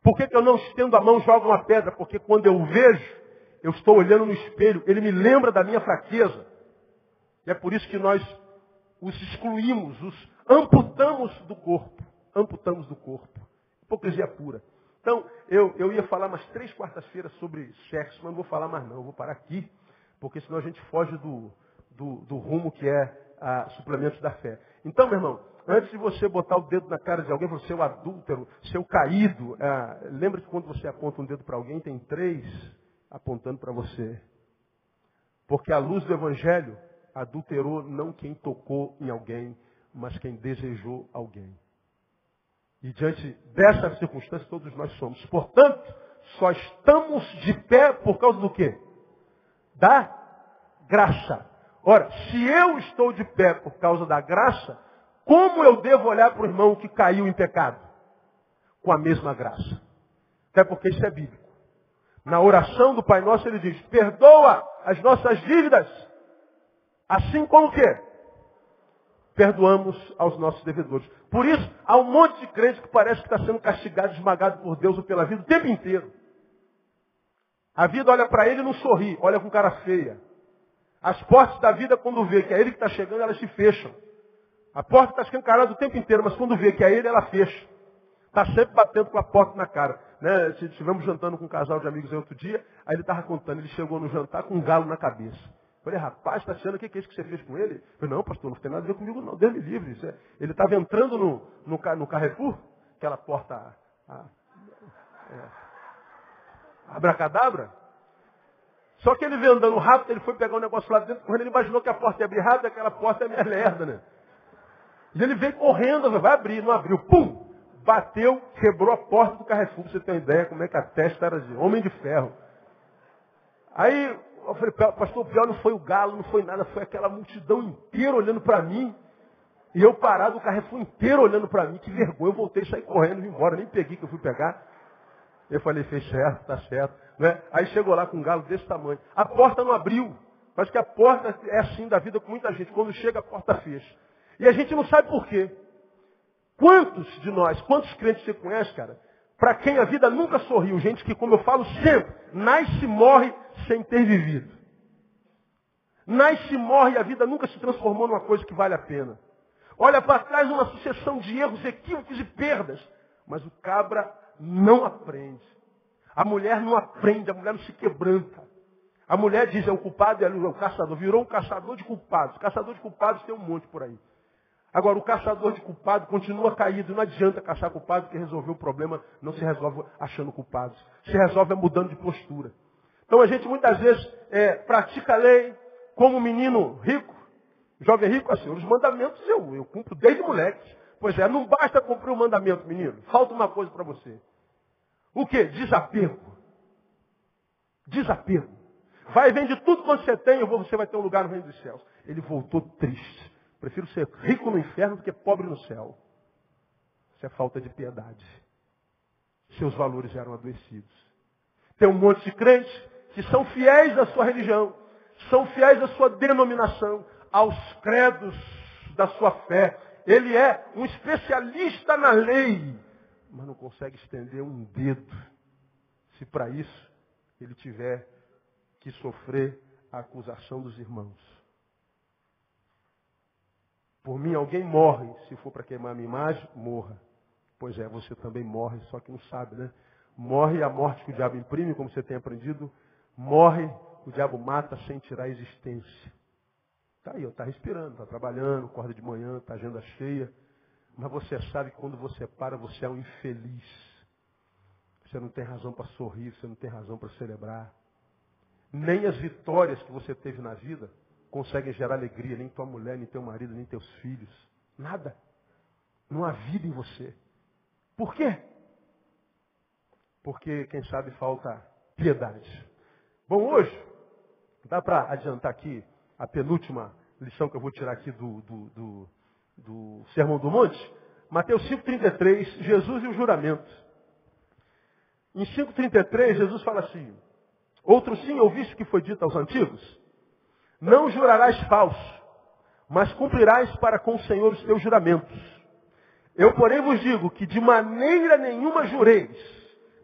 Por que eu não estendo a mão e jogo uma pedra? Porque quando eu vejo, eu estou olhando no espelho, ele me lembra da minha fraqueza. E é por isso que nós os excluímos, os amputamos do corpo. Amputamos do corpo. Hipocrisia pura. Então, eu ia falar umas 3 quartas-feiras sobre sexo, mas não vou falar mais não. Eu vou parar aqui, porque senão a gente foge do rumo que é suplementos da fé. Então, meu irmão, antes de você botar o dedo na cara de alguém, você é o adúltero, seu caído, lembra que quando você aponta um dedo para alguém, tem 3 apontando para você. Porque a luz do Evangelho adulterou não quem tocou em alguém, mas quem desejou alguém. E diante dessa circunstância, todos nós somos. Portanto, só estamos de pé por causa do quê? Da graça. Ora, se eu estou de pé por causa da graça, como eu devo olhar para o irmão que caiu em pecado? Com a mesma graça. Até porque isso é bíblico. Na oração do Pai Nosso ele diz, perdoa as nossas dívidas, assim como o quê? Perdoamos aos nossos devedores. Por isso, há um monte de crente que parece que está sendo castigado, esmagado por Deus ou pela vida o tempo inteiro. A vida olha para ele e não sorri, olha com cara feia. As portas da vida, quando vê que é ele que está chegando, elas se fecham. A porta está escancarada o tempo inteiro, mas quando vê que é ele, ela fecha. Está sempre batendo com a porta na cara. Né? Estivemos jantando com um casal de amigos aí outro dia, aí ele estava contando, ele chegou no jantar com um galo na cabeça. Falei, rapaz, está achando o que é isso que você fez com ele? Eu falei, não, pastor, não tem nada a ver comigo não, Deus me livre. Ele estava entrando no Carrefour, aquela porta abracadabra. Só que ele veio andando rápido, ele foi pegar um negócio lá dentro, quando ele imaginou que a porta ia abrir rápido, aquela porta é minha lerda, né? E ele veio correndo, vai abrir, não abriu, pum! Bateu, quebrou a porta do Carrefour, pra você ter uma ideia como é que a testa era de homem de ferro. Aí, eu falei, pastor, o pior não foi o galo, não foi nada, foi aquela multidão inteira olhando para mim. E eu parado, o Carrefour inteiro olhando para mim, que vergonha, eu voltei, saí correndo, vim embora, nem peguei que eu fui pegar. Eu falei, fez certo, tá certo. Né? Aí chegou lá com um galo desse tamanho. A porta não abriu. Acho que a porta é assim da vida com muita gente. Quando chega, a porta fecha. E a gente não sabe por quê. Quantos de nós, quantos crentes você conhece, cara, para quem a vida nunca sorriu? Gente que, como eu falo sempre, nasce e morre sem ter vivido. Nasce e morre e a vida nunca se transformou numa coisa que vale a pena. Olha para trás uma sucessão de erros, equívocos e perdas. Mas o cabra não aprende. A mulher não aprende, a mulher não se quebranta. A mulher diz, é o culpado e é o caçador. Virou um caçador de culpados. Caçador de culpados tem um monte por aí. Agora, o caçador de culpado continua caído. Não adianta caçar culpado, porque resolver o problema não se resolve achando culpados. Se resolve mudando de postura. Então a gente muitas vezes pratica a lei como um menino rico. Jovem rico, assim, os mandamentos eu cumpro desde moleque. Pois é, não basta cumprir o mandamento, menino. Falta uma coisa para você. O quê? Desapego. Desapego. Vai e vende tudo quanto você tem, você vai ter um lugar no reino dos céus. Ele voltou triste. Prefiro ser rico no inferno do que pobre no céu. Isso é falta de piedade. Seus valores eram adoecidos. Tem um monte de crentes que são fiéis à sua religião, são fiéis à sua denominação, aos credos da sua fé. Ele é um especialista na lei, mas não consegue estender um dedo, se para isso ele tiver que sofrer a acusação dos irmãos. Por mim, alguém morre. Se for para queimar a minha imagem, morra. Pois é, você também morre, só que não sabe, né? Morre a morte que o diabo imprime, como você tem aprendido. Morre, o diabo mata sem tirar a existência. Está aí, está respirando, está trabalhando, acorda de manhã, está agenda cheia. Mas você sabe que quando você para, você é um infeliz. Você não tem razão para sorrir, você não tem razão para celebrar. Nem as vitórias que você teve na vida conseguem gerar alegria, nem tua mulher, nem teu marido, nem teus filhos. Nada. Não há vida em você. Por quê? Porque, quem sabe, falta piedade. Bom, hoje, dá para adiantar aqui a penúltima lição que eu vou tirar aqui do Sermão do Monte. Mateus 5,33, Jesus e o juramento. Em 5,33, Jesus fala assim, outro sim ouviste que foi dito aos antigos? Não jurarás falso, mas cumprirás para com o Senhor os teus juramentos. Eu, porém, vos digo que de maneira nenhuma jureis,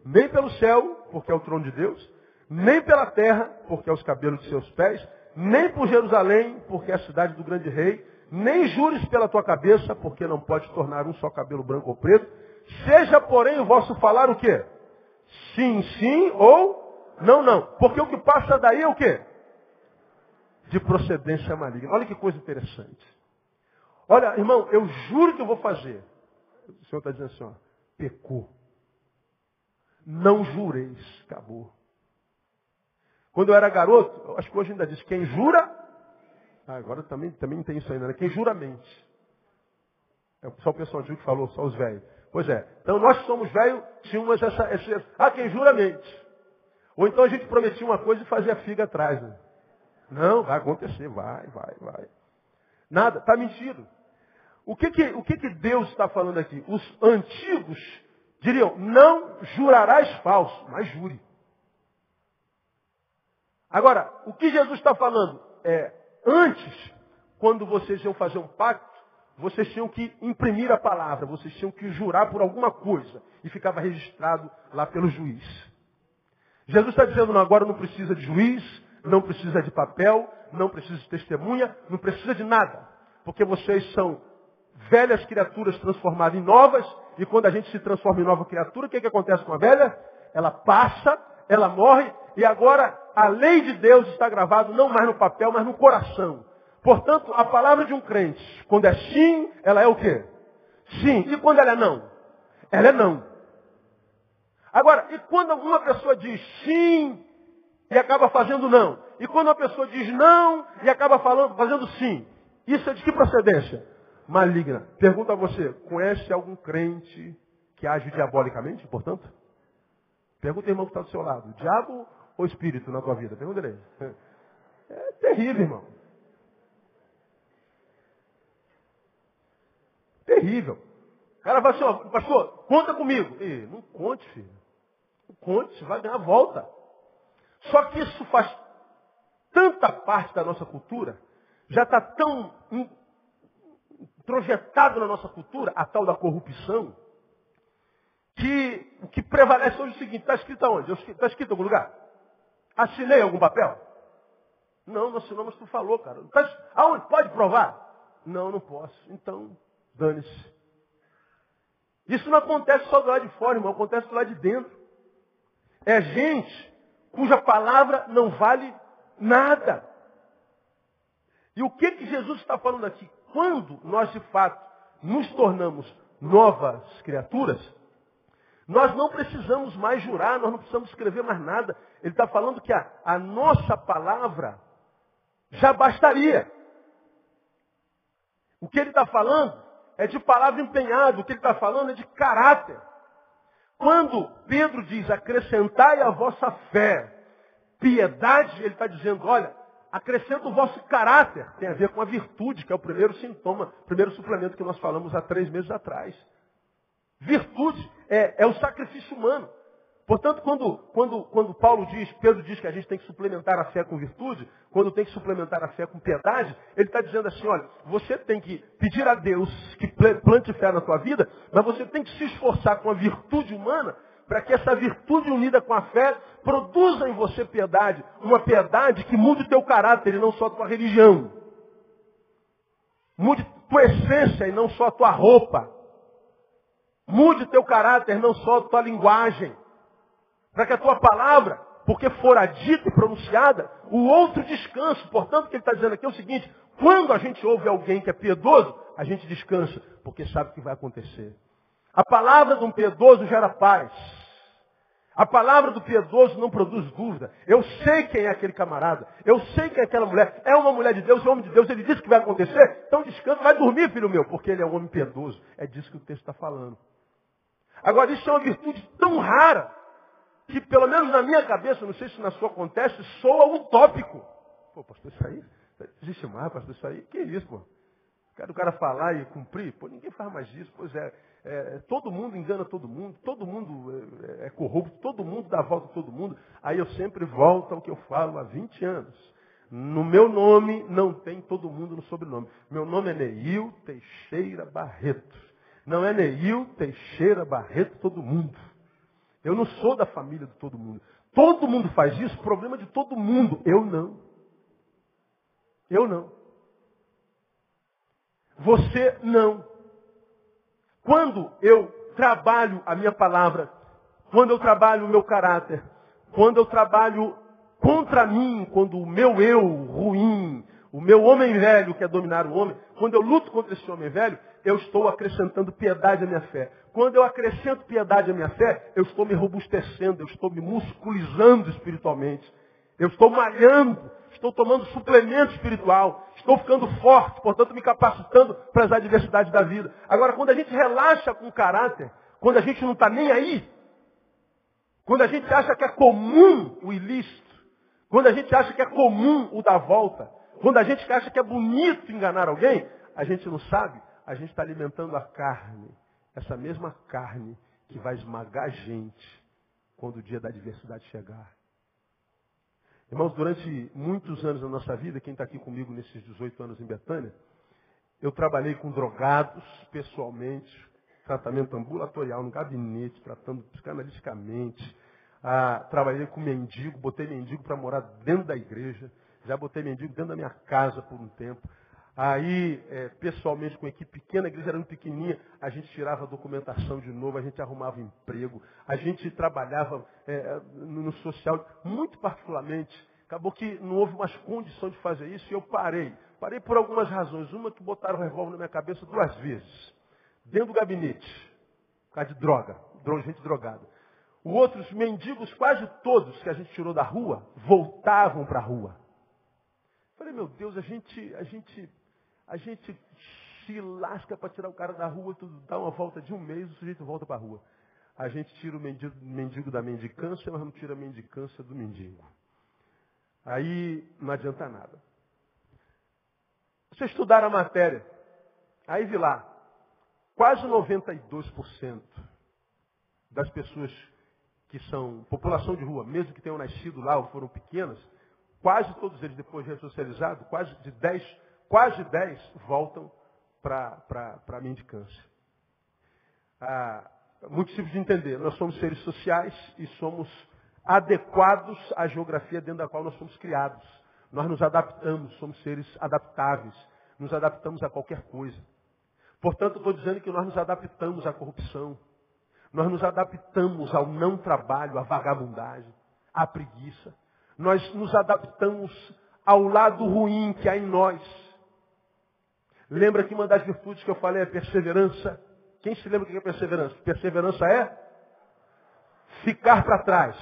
nem pelo céu, porque é o trono de Deus, nem pela terra, porque é os cabelos de seus pés, nem por Jerusalém, porque é a cidade do grande rei, nem jures pela tua cabeça, porque não pode tornar um só cabelo branco ou preto. Seja, porém, o vosso falar o quê? Sim, sim, ou não, não. Porque o que passa daí é o quê? De procedência maligna. Olha que coisa interessante. Olha, irmão, eu juro que eu vou fazer. O Senhor está dizendo assim, ó, pecou. Não jureis. Acabou. Quando eu era garoto, eu acho que hoje ainda diz, quem jura, agora também tem isso ainda, né? Quem jura mente. É só o pessoal antigo que falou, só os velhos. Pois é. Então nós que somos velhos, tínhamos quem jura mente. Ou então a gente prometia uma coisa e fazia figa atrás, né? Não, vai acontecer, vai. Nada, está mentindo. O que Deus está falando aqui? Os antigos diriam, não jurarás falso, mas jure. Agora, o que Jesus está falando é, antes, quando vocês iam fazer um pacto, vocês tinham que imprimir a palavra, vocês tinham que jurar por alguma coisa, e ficava registrado lá pelo juiz. Jesus está dizendo, não, agora não precisa de juiz, não precisa de papel, não precisa de testemunha, não precisa de nada. Porque vocês são velhas criaturas transformadas em novas, e quando a gente se transforma em nova criatura, o que acontece com a velha? Ela passa, ela morre, e agora a lei de Deus está gravada não mais no papel, mas no coração. Portanto, a palavra de um crente, quando é sim, ela é o quê? Sim. E quando ela é não? Ela é não. Agora, e quando alguma pessoa diz sim e acaba fazendo não? E quando uma pessoa diz não e acaba fazendo sim? Isso é de que procedência? Maligna. Pergunta a você, conhece algum crente que age diabolicamente, portanto? Pergunta ao irmão que está do seu lado, diabo ou espírito na tua vida? Pergunta ele. É terrível, irmão. Terrível. O cara fala assim, ó, pastor, conta comigo. Não conte, filho. Conte, vai ganhar volta. Só que isso faz tanta parte da nossa cultura, já está tão introjetado na nossa cultura, a tal da corrupção, que o que prevalece hoje é o seguinte: está escrito aonde? Está escrito em algum lugar? Assinei algum papel? Não assinou, mas tu falou, cara. Aonde? Pode provar? Não posso. Então, dane-se. Isso não acontece só do lado de fora, irmão, acontece do lado de dentro. É gente cuja palavra não vale nada. E o que Jesus está falando aqui? Quando nós, de fato, nos tornamos novas criaturas, nós não precisamos mais jurar, nós não precisamos escrever mais nada. Ele está falando que a nossa palavra já bastaria. O que ele está falando é de palavra empenhada, o que ele está falando é de caráter. Quando Pedro diz, acrescentai a vossa fé, piedade, ele está dizendo, olha, acrescenta o vosso caráter. Tem a ver com a virtude, que é o primeiro sintoma, primeiro suplemento que nós falamos há 3 meses atrás. Virtude é o sacrifício humano. Portanto, quando Pedro diz que a gente tem que suplementar a fé com virtude, quando tem que suplementar a fé com piedade, ele está dizendo assim, olha, você tem que pedir a Deus que plante fé na tua vida, mas você tem que se esforçar com a virtude humana, para que essa virtude unida com a fé produza em você piedade, uma piedade que mude o teu caráter e não só a tua religião. Mude tua essência e não só a tua roupa. Mude o teu caráter, não só a tua linguagem. Para que a tua palavra, porque fora dita e pronunciada, o outro descanse. Portanto, o que ele está dizendo aqui é o seguinte: quando a gente ouve alguém que é piedoso, a gente descansa, porque sabe o que vai acontecer. A palavra de um piedoso gera paz. A palavra do piedoso não produz dúvida. Eu sei quem é aquele camarada. Eu sei quem é aquela mulher. É uma mulher de Deus, é um homem de Deus. Ele disse que vai acontecer. Então descansa, vai dormir, filho meu, porque ele é um homem piedoso. É disso que o texto está falando. Agora, isso é uma virtude tão rara, que pelo menos na minha cabeça, não sei se na sua acontece, soa utópico. Pô, pastor, isso aí? Existe mais, pastor, isso aí? Que isso, pô? Quero o cara falar e cumprir? Pô, ninguém faz mais isso. Pois todo mundo engana todo mundo é corrupto, todo mundo dá volta a todo mundo. Aí eu sempre volto ao que eu falo há 20 anos. No meu nome não tem todo mundo no sobrenome. Meu nome é Neil Teixeira Barreto. Não é Neil Teixeira Barreto todo mundo. Eu não sou da família de todo mundo. Todo mundo faz isso, problema de todo mundo. Eu não. Eu não. Você não. Quando eu trabalho a minha palavra, quando eu trabalho o meu caráter, quando eu trabalho contra mim, quando o meu eu ruim, o meu homem velho quer dominar o homem, quando eu luto contra esse homem velho, eu estou acrescentando piedade à minha fé. Quando eu acrescento piedade à minha fé, eu estou me robustecendo, eu estou me musculizando espiritualmente. Eu estou malhando, estou tomando suplemento espiritual, estou ficando forte, portanto me capacitando para as adversidades da vida. Agora, quando a gente relaxa com o caráter, quando a gente não está nem aí, quando a gente acha que é comum o ilícito, quando a gente acha que é comum o dar volta, quando a gente acha que é bonito enganar alguém, a gente não sabe, a gente está alimentando a carne. Essa mesma carne que vai esmagar a gente quando o dia da adversidade chegar. Irmãos, durante muitos anos da nossa vida, quem está aqui comigo nesses 18 anos em Betânia, eu trabalhei com drogados pessoalmente, tratamento ambulatorial no gabinete, tratando psicanaliticamente. Trabalhei com mendigo, botei mendigo para morar dentro da igreja, já botei mendigo dentro da minha casa por um tempo. Aí, pessoalmente, com a equipe pequena, a igreja era muito pequenininha, a gente tirava a documentação de novo, a gente arrumava emprego, a gente trabalhava no social, muito particularmente. Acabou que não houve mais condição de fazer isso e eu parei. Parei por algumas razões. Uma que botaram o revólver na minha cabeça 2 vezes, dentro do gabinete, por causa de droga, gente drogada. O outro, os mendigos, quase todos que a gente tirou da rua, voltavam para a rua. Falei, meu Deus, a gente se lasca para tirar o cara da rua, tudo dá uma volta de 1 mês, o sujeito volta para a rua. A gente tira o mendigo da mendicância, mas não tira a mendicância do mendigo. Aí não adianta nada. Você estudar a matéria, aí vi lá, quase 92% das pessoas que são população de rua, mesmo que tenham nascido lá ou foram pequenas, quase todos eles, depois de ressocializados, quase 10 voltam para a mendicância. Muito simples de entender. Nós somos seres sociais e somos adequados à geografia dentro da qual nós somos criados. Nós nos adaptamos, somos seres adaptáveis. Nos adaptamos a qualquer coisa. Portanto, estou dizendo que nós nos adaptamos à corrupção. Nós nos adaptamos ao não trabalho, à vagabundagem, à preguiça. Nós nos adaptamos ao lado ruim que há em nós. Lembra que uma das virtudes que eu falei é perseverança? Quem se lembra o que é perseverança? Perseverança é ficar para trás.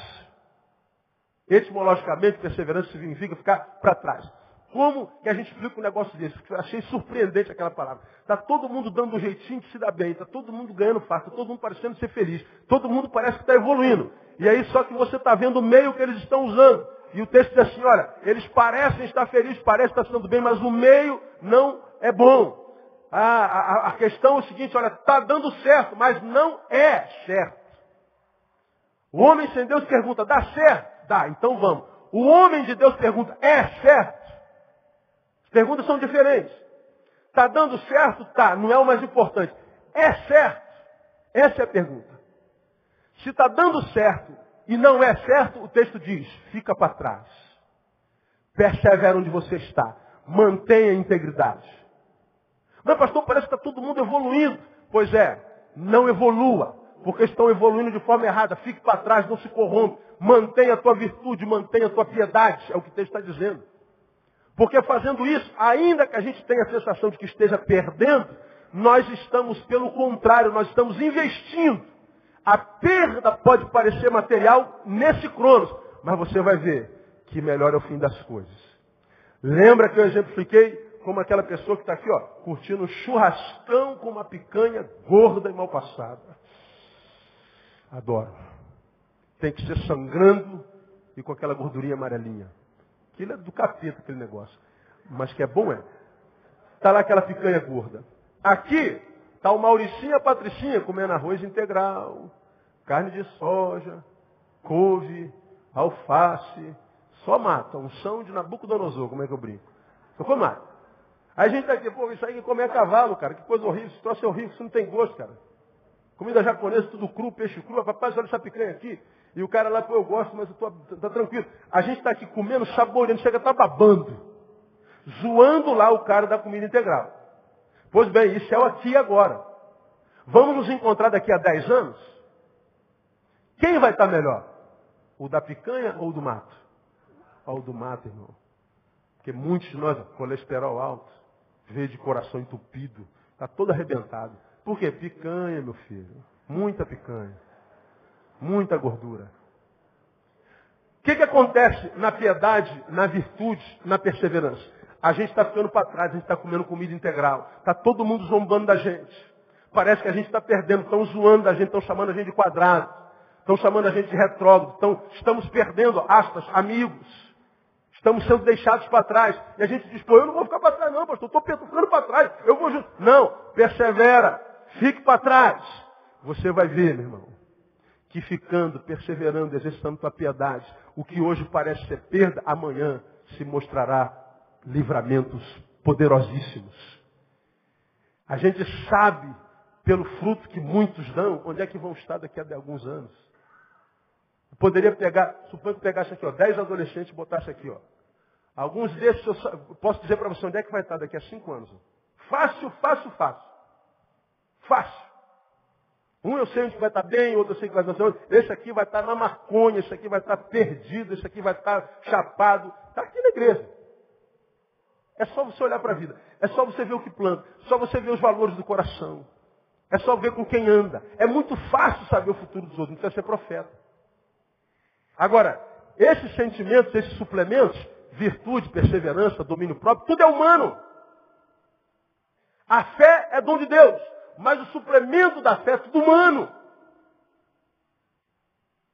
Etimologicamente, perseverança significa ficar para trás. Como que a gente explica um negócio desse? Eu achei surpreendente aquela palavra. Está todo mundo dando um jeitinho de se dar bem, está todo mundo ganhando fácil, está todo mundo parecendo ser feliz, todo mundo parece que está evoluindo. E aí só que você está vendo o meio que eles estão usando. E o texto diz assim, olha, eles parecem estar felizes, parecem estar se dando bem, mas o meio não é bom. A questão é o seguinte, olha, está dando certo, mas não é certo. O homem sem Deus pergunta, dá certo? Dá, então vamos. O homem de Deus pergunta, é certo? As perguntas são diferentes. Está dando certo? Tá, não é o mais importante. É certo? Essa é a pergunta. Se está dando certo e não é certo, o texto diz, fica para trás. Persevera onde você está. Mantenha a integridade. Mas pastor, parece que está todo mundo evoluindo. Pois é, não evolua. Porque estão evoluindo de forma errada. Fique para trás, não se corrompa. Mantenha a tua virtude, mantenha a tua piedade. É o que o texto está dizendo. Porque fazendo isso, ainda que a gente tenha a sensação de que esteja perdendo, nós estamos, pelo contrário, nós estamos investindo. A perda pode parecer material nesse cronos, mas você vai ver que melhor é o fim das coisas. Lembra que eu exemplifiquei como aquela pessoa que está aqui, ó, curtindo um churrascão com uma picanha gorda e mal passada. Adoro. Tem que ser sangrando e com aquela gordurinha amarelinha. Aquilo é do capeta, aquele negócio. Mas que é bom é. Está lá aquela picanha gorda. Aqui está o Mauricinho e a Patricinha comendo arroz integral, carne de soja, couve, alface. Só mata. Unção de Nabucodonosor, como é que eu brinco? Só mata. Aí a gente está aqui, pô, isso aí que comer cavalo, cara. Que coisa horrível, esse troço é horrível, isso não tem gosto, cara. Comida japonesa, tudo cru, peixe cru. Papai, olha essa picanha aqui. E o cara lá, pô, eu gosto, mas eu tô tranquilo. A gente está aqui comendo, saboreando, chega a estar babando. Zoando lá o cara da comida integral. Pois bem, isso é o aqui e agora. Vamos nos encontrar daqui a 10 anos? Quem vai estar melhor? O da picanha ou o do mato? O do mato, irmão. Porque muitos de nós, colesterol alto, veio de coração entupido, está todo arrebentado. Por quê? Picanha, meu filho. Muita picanha. Muita gordura. O que acontece na piedade, na virtude, na perseverança? A gente está ficando para trás, a gente está comendo comida integral. Está todo mundo zombando da gente. Parece que a gente está perdendo, estão zoando da gente, estão chamando a gente de quadrado. Estão chamando a gente de retrógrado. Estamos perdendo, aspas, amigos. Estamos sendo deixados para trás. E a gente diz, pô, eu não vou ficar para trás não, pastor. Estou ficando para trás. Eu vou junto. Não, persevera. Fique para trás. Você vai ver, meu irmão, que ficando, perseverando, exercitando tua piedade, o que hoje parece ser perda, amanhã se mostrará livramentos poderosíssimos. A gente sabe, pelo fruto que muitos dão, onde é que vão estar daqui a alguns anos. Eu poderia pegar, suponho que pegasse aqui, ó, 10 adolescentes e botasse aqui, ó. Alguns desses, eu posso dizer para você onde é que vai estar daqui a 5 anos. Fácil, fácil, fácil. Fácil. Um eu sei onde vai estar bem, outro eu sei que vai estar bem. Esse aqui vai estar na maconha, esse aqui vai estar perdido, esse aqui vai estar chapado. Está aqui na igreja. É só você olhar para a vida. É só você ver o que planta. É só você ver os valores do coração. É só ver com quem anda. É muito fácil saber o futuro dos outros. Não precisa ser profeta. Agora, esses sentimentos, esses suplementos, virtude, perseverança, domínio próprio, tudo é humano. A fé é dom de Deus. Mas o suplemento da fé é tudo humano.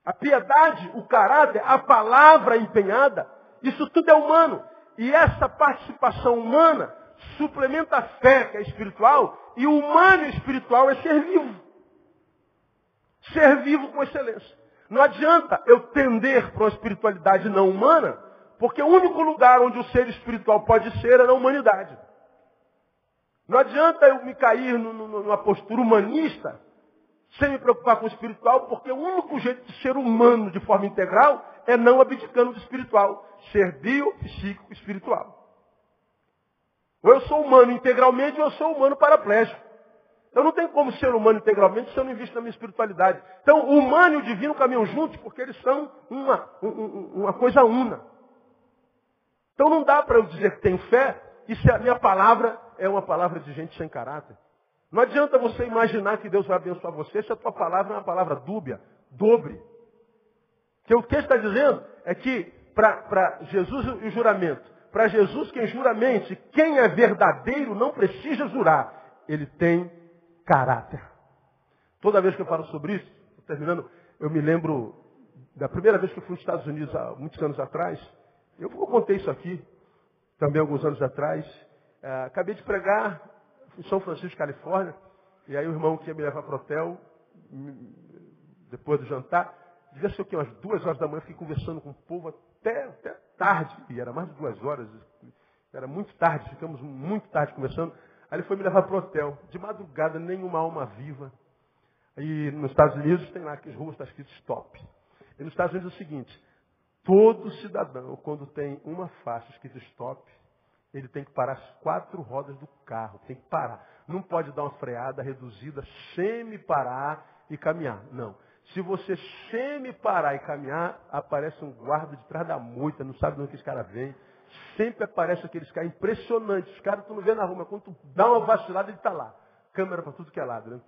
A piedade, o caráter, a palavra empenhada, isso tudo é humano. E essa participação humana suplementa a fé, que é espiritual, e o humano e espiritual é ser vivo. Ser vivo com excelência. Não adianta eu tender para uma espiritualidade não humana, porque o único lugar onde o ser espiritual pode ser é na humanidade. Não adianta eu me cair numa postura humanista, sem me preocupar com o espiritual, porque o único jeito de ser humano de forma integral é não abdicando do espiritual. Ser biopsíquico espiritual. Ou eu sou humano integralmente, ou eu sou humano paraplégico. Então não tem como ser humano integralmente se eu não invisto na minha espiritualidade. Então o humano e o divino caminham juntos porque eles são uma coisa una. Então não dá para eu dizer que tenho fé e se a minha palavra é uma palavra de gente sem caráter. Não adianta você imaginar que Deus vai abençoar você se a tua palavra é uma palavra dúbia, dobre. Porque o que ele está dizendo é que para Jesus o juramento, para Jesus quem juramente, quem é verdadeiro não precisa jurar. Ele tem caráter. Toda vez que eu falo sobre isso, terminando, eu me lembro da primeira vez que eu fui nos Estados Unidos, há muitos anos atrás. Eu contei isso aqui, também alguns anos atrás. Acabei de pregar em São Francisco, Califórnia, e aí o irmão que ia me levar para o hotel, depois do jantar, devia ser o quê? Umas 2 horas da manhã, fiquei conversando com o povo até tarde, e era mais de 2 horas, era muito tarde, ficamos muito tarde conversando. Aí ele foi me levar para o hotel, de madrugada, nenhuma alma viva. E nos Estados Unidos tem lá que as ruas está escrito stop. E nos Estados Unidos é o seguinte, todo cidadão, quando tem uma faixa escrita stop, ele tem que parar as 4 rodas do carro, tem que parar. Não pode dar uma freada reduzida, semi-parar e caminhar. Não. Se você semi-parar e caminhar, aparece um guarda de trás da moita, não sabe de onde esse cara vem. Sempre aparece aqueles caras impressionantes. Os caras tu não vê na rua, mas quando tu dá uma vacilada, ele está lá. Câmera para tudo que é lado, né?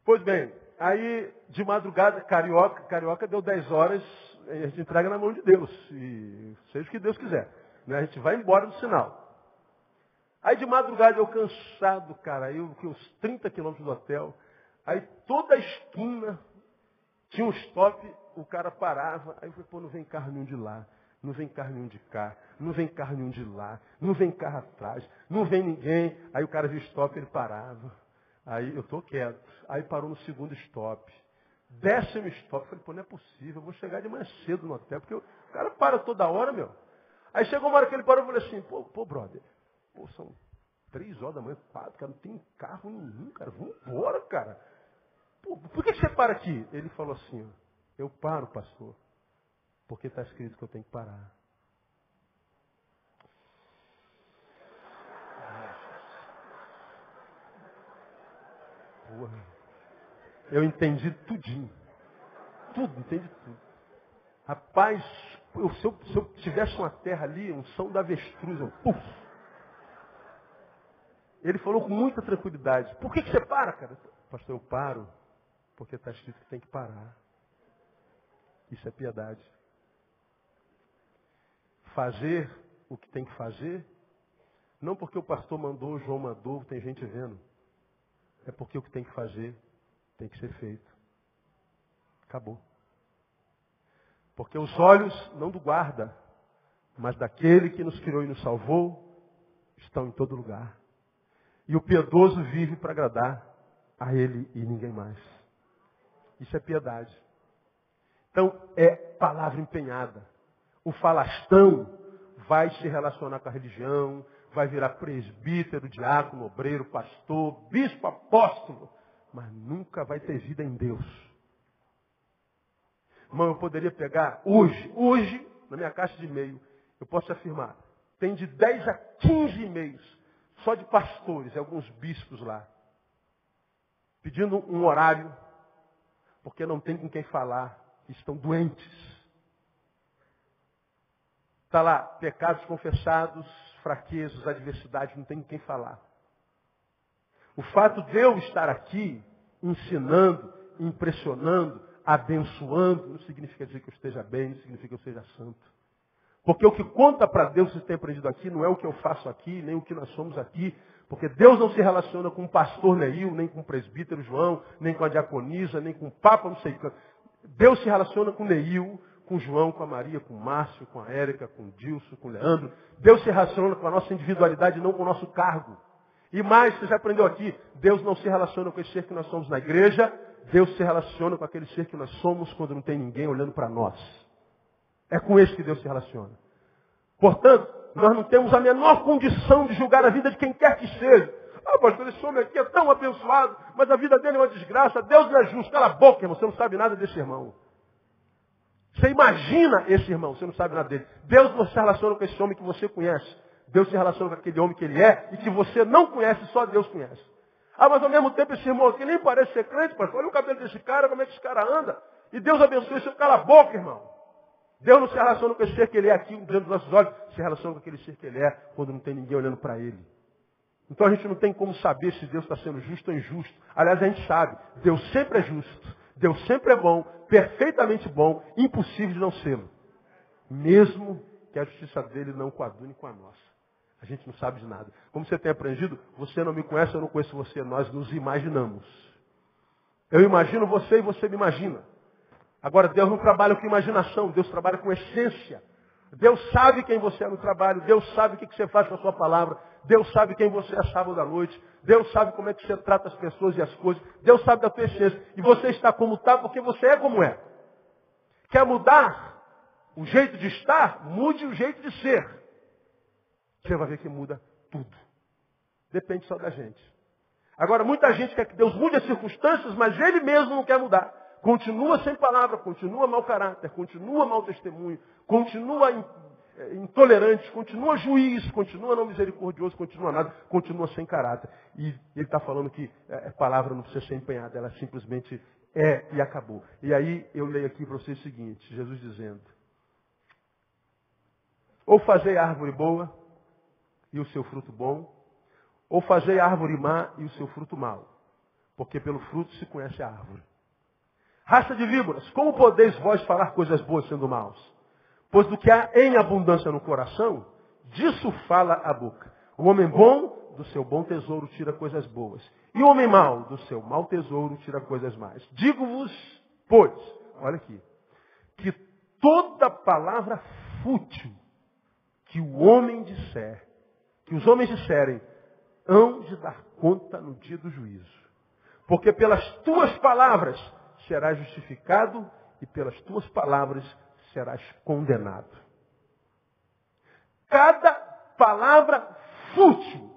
Pois bem, aí de madrugada, carioca deu 10 horas, a gente entrega na mão de Deus. E seja o que Deus quiser. Né? A gente vai embora do sinal. Aí de madrugada eu cansado, cara, eu uns 30 quilômetros do hotel. Aí toda a esquina tinha um stop, o cara parava. Aí eu falei, pô, não vem carro nenhum de lá. Não vem carro nenhum de cá. Não vem carro nenhum de lá. Não vem carro atrás. Não vem ninguém. Aí o cara viu o stop, ele parava. Aí eu tô quieto. Aí parou no segundo stop. 10º stop. Eu falei, pô, não é possível. Eu vou chegar de manhã cedo no hotel. Porque o cara para toda hora, meu. Aí chegou uma hora que ele parou e falou assim, pô, brother. Pô, são 3 horas da manhã, 4, cara. Não tem carro nenhum, cara. Vamos embora, cara. Pô, por que você para aqui? Ele falou assim, ó, eu paro, pastor. Porque está escrito que eu tenho que parar. Porra. Eu entendi tudinho. Tudo, entendi tudo. Rapaz, se eu tivesse uma terra ali, um som da avestruz, puf. Ele falou com muita tranquilidade. Por que você para, cara? Pastor, eu paro porque está escrito que tem que parar. Isso é piedade. Fazer o que tem que fazer, não porque o pastor mandou, o João mandou, tem gente vendo. É porque o que tem que fazer tem que ser feito. Acabou. Porque os olhos, não do guarda, mas daquele que nos criou e nos salvou, estão em todo lugar. E o piedoso vive para agradar a ele e ninguém mais. Isso é piedade. Então, é palavra empenhada. O falastão vai se relacionar com a religião, vai virar presbítero, diácono, obreiro, pastor, bispo, apóstolo, mas nunca vai ter vida em Deus. Irmão, eu poderia pegar hoje, na minha caixa de e-mail, eu posso afirmar, tem de 10 a 15 e-mails, só de pastores e alguns bispos lá, pedindo um horário, porque não tem com quem falar, estão doentes. Está lá, pecados confessados, fraquezas, adversidades, não tem com quem falar. O fato de eu estar aqui, ensinando, impressionando, abençoando, não significa dizer que eu esteja bem, não significa que eu seja santo. Porque o que conta para Deus se tem aprendido aqui não é o que eu faço aqui, nem o que nós somos aqui. Porque Deus não se relaciona com o pastor Neil, nem com o presbítero João, nem com a diaconisa, nem com o papa, não sei. Deus se relaciona com Neil, com o João, com a Maria, com o Márcio, com a Érica, com o Dilson, com o Leandro. Deus se relaciona com a nossa individualidade, não com o nosso cargo. E mais, você já aprendeu aqui, Deus não se relaciona com esse ser que nós somos na igreja, Deus se relaciona com aquele ser que nós somos quando não tem ninguém olhando para nós. É com esse que Deus se relaciona. Portanto, nós não temos a menor condição de julgar a vida de quem quer que seja. Ah, pastor, esse homem aqui é tão abençoado, mas a vida dele é uma desgraça. Deus não é justo. Cala a boca, irmão. Você não sabe nada desse irmão. Você imagina esse irmão, você não sabe nada dele. Deus não se relaciona com esse homem que você conhece. Deus se relaciona com aquele homem que ele é e que você não conhece, só Deus conhece. Ah, mas ao mesmo tempo esse irmão aqui nem parece ser crente, pastor. Olha o cabelo desse cara, como é que esse cara anda. E Deus abençoe esse cala a boca, irmão. Deus não se relaciona com esse ser que ele é aqui, diante dos nossos olhos. Se relaciona com aquele ser que ele é, quando não tem ninguém olhando para ele. Então a gente não tem como saber se Deus está sendo justo ou injusto. Aliás, a gente sabe. Deus sempre é justo. Deus sempre é bom, perfeitamente bom, impossível de não ser. Mesmo que a justiça dele não coadune com a nossa. A gente não sabe de nada. Como você tem aprendido, você não me conhece, eu não conheço você. Nós nos imaginamos. Eu imagino você e você me imagina. Agora, Deus não trabalha com imaginação, Deus trabalha com essência. Deus sabe quem você é no trabalho, Deus sabe o que você faz com a sua palavra, Deus sabe quem você é sábado à noite, Deus sabe como é que você trata as pessoas e as coisas, Deus sabe da tua essência. E você está como está porque você é como é. Quer mudar o jeito de estar? Mude o jeito de ser. Você vai ver que muda tudo. Depende só da gente. Agora, muita gente quer que Deus mude as circunstâncias, mas Ele mesmo não quer mudar. Continua sem palavra, continua mau caráter, continua mau testemunho, continua intolerante, continua juiz, continua não misericordioso, continua nada, continua sem caráter. E ele está falando que a palavra não precisa ser empenhada, ela simplesmente é e acabou. E aí eu leio aqui para vocês o seguinte, Jesus dizendo, ou fazei a árvore boa e o seu fruto bom, ou fazei a árvore má e o seu fruto mau, porque pelo fruto se conhece a árvore. Raça de víboras, como podeis vós falar coisas boas sendo maus? Pois do que há em abundância no coração, disso fala a boca. O homem bom, do seu bom tesouro, tira coisas boas. E o homem mau, do seu mau tesouro, tira coisas más. Digo-vos, pois, olha aqui, que toda palavra fútil que o homem disser, que os homens disserem, hão de dar conta no dia do juízo. Porque pelas tuas palavras serás justificado e pelas tuas palavras serás condenado. Cada palavra fútil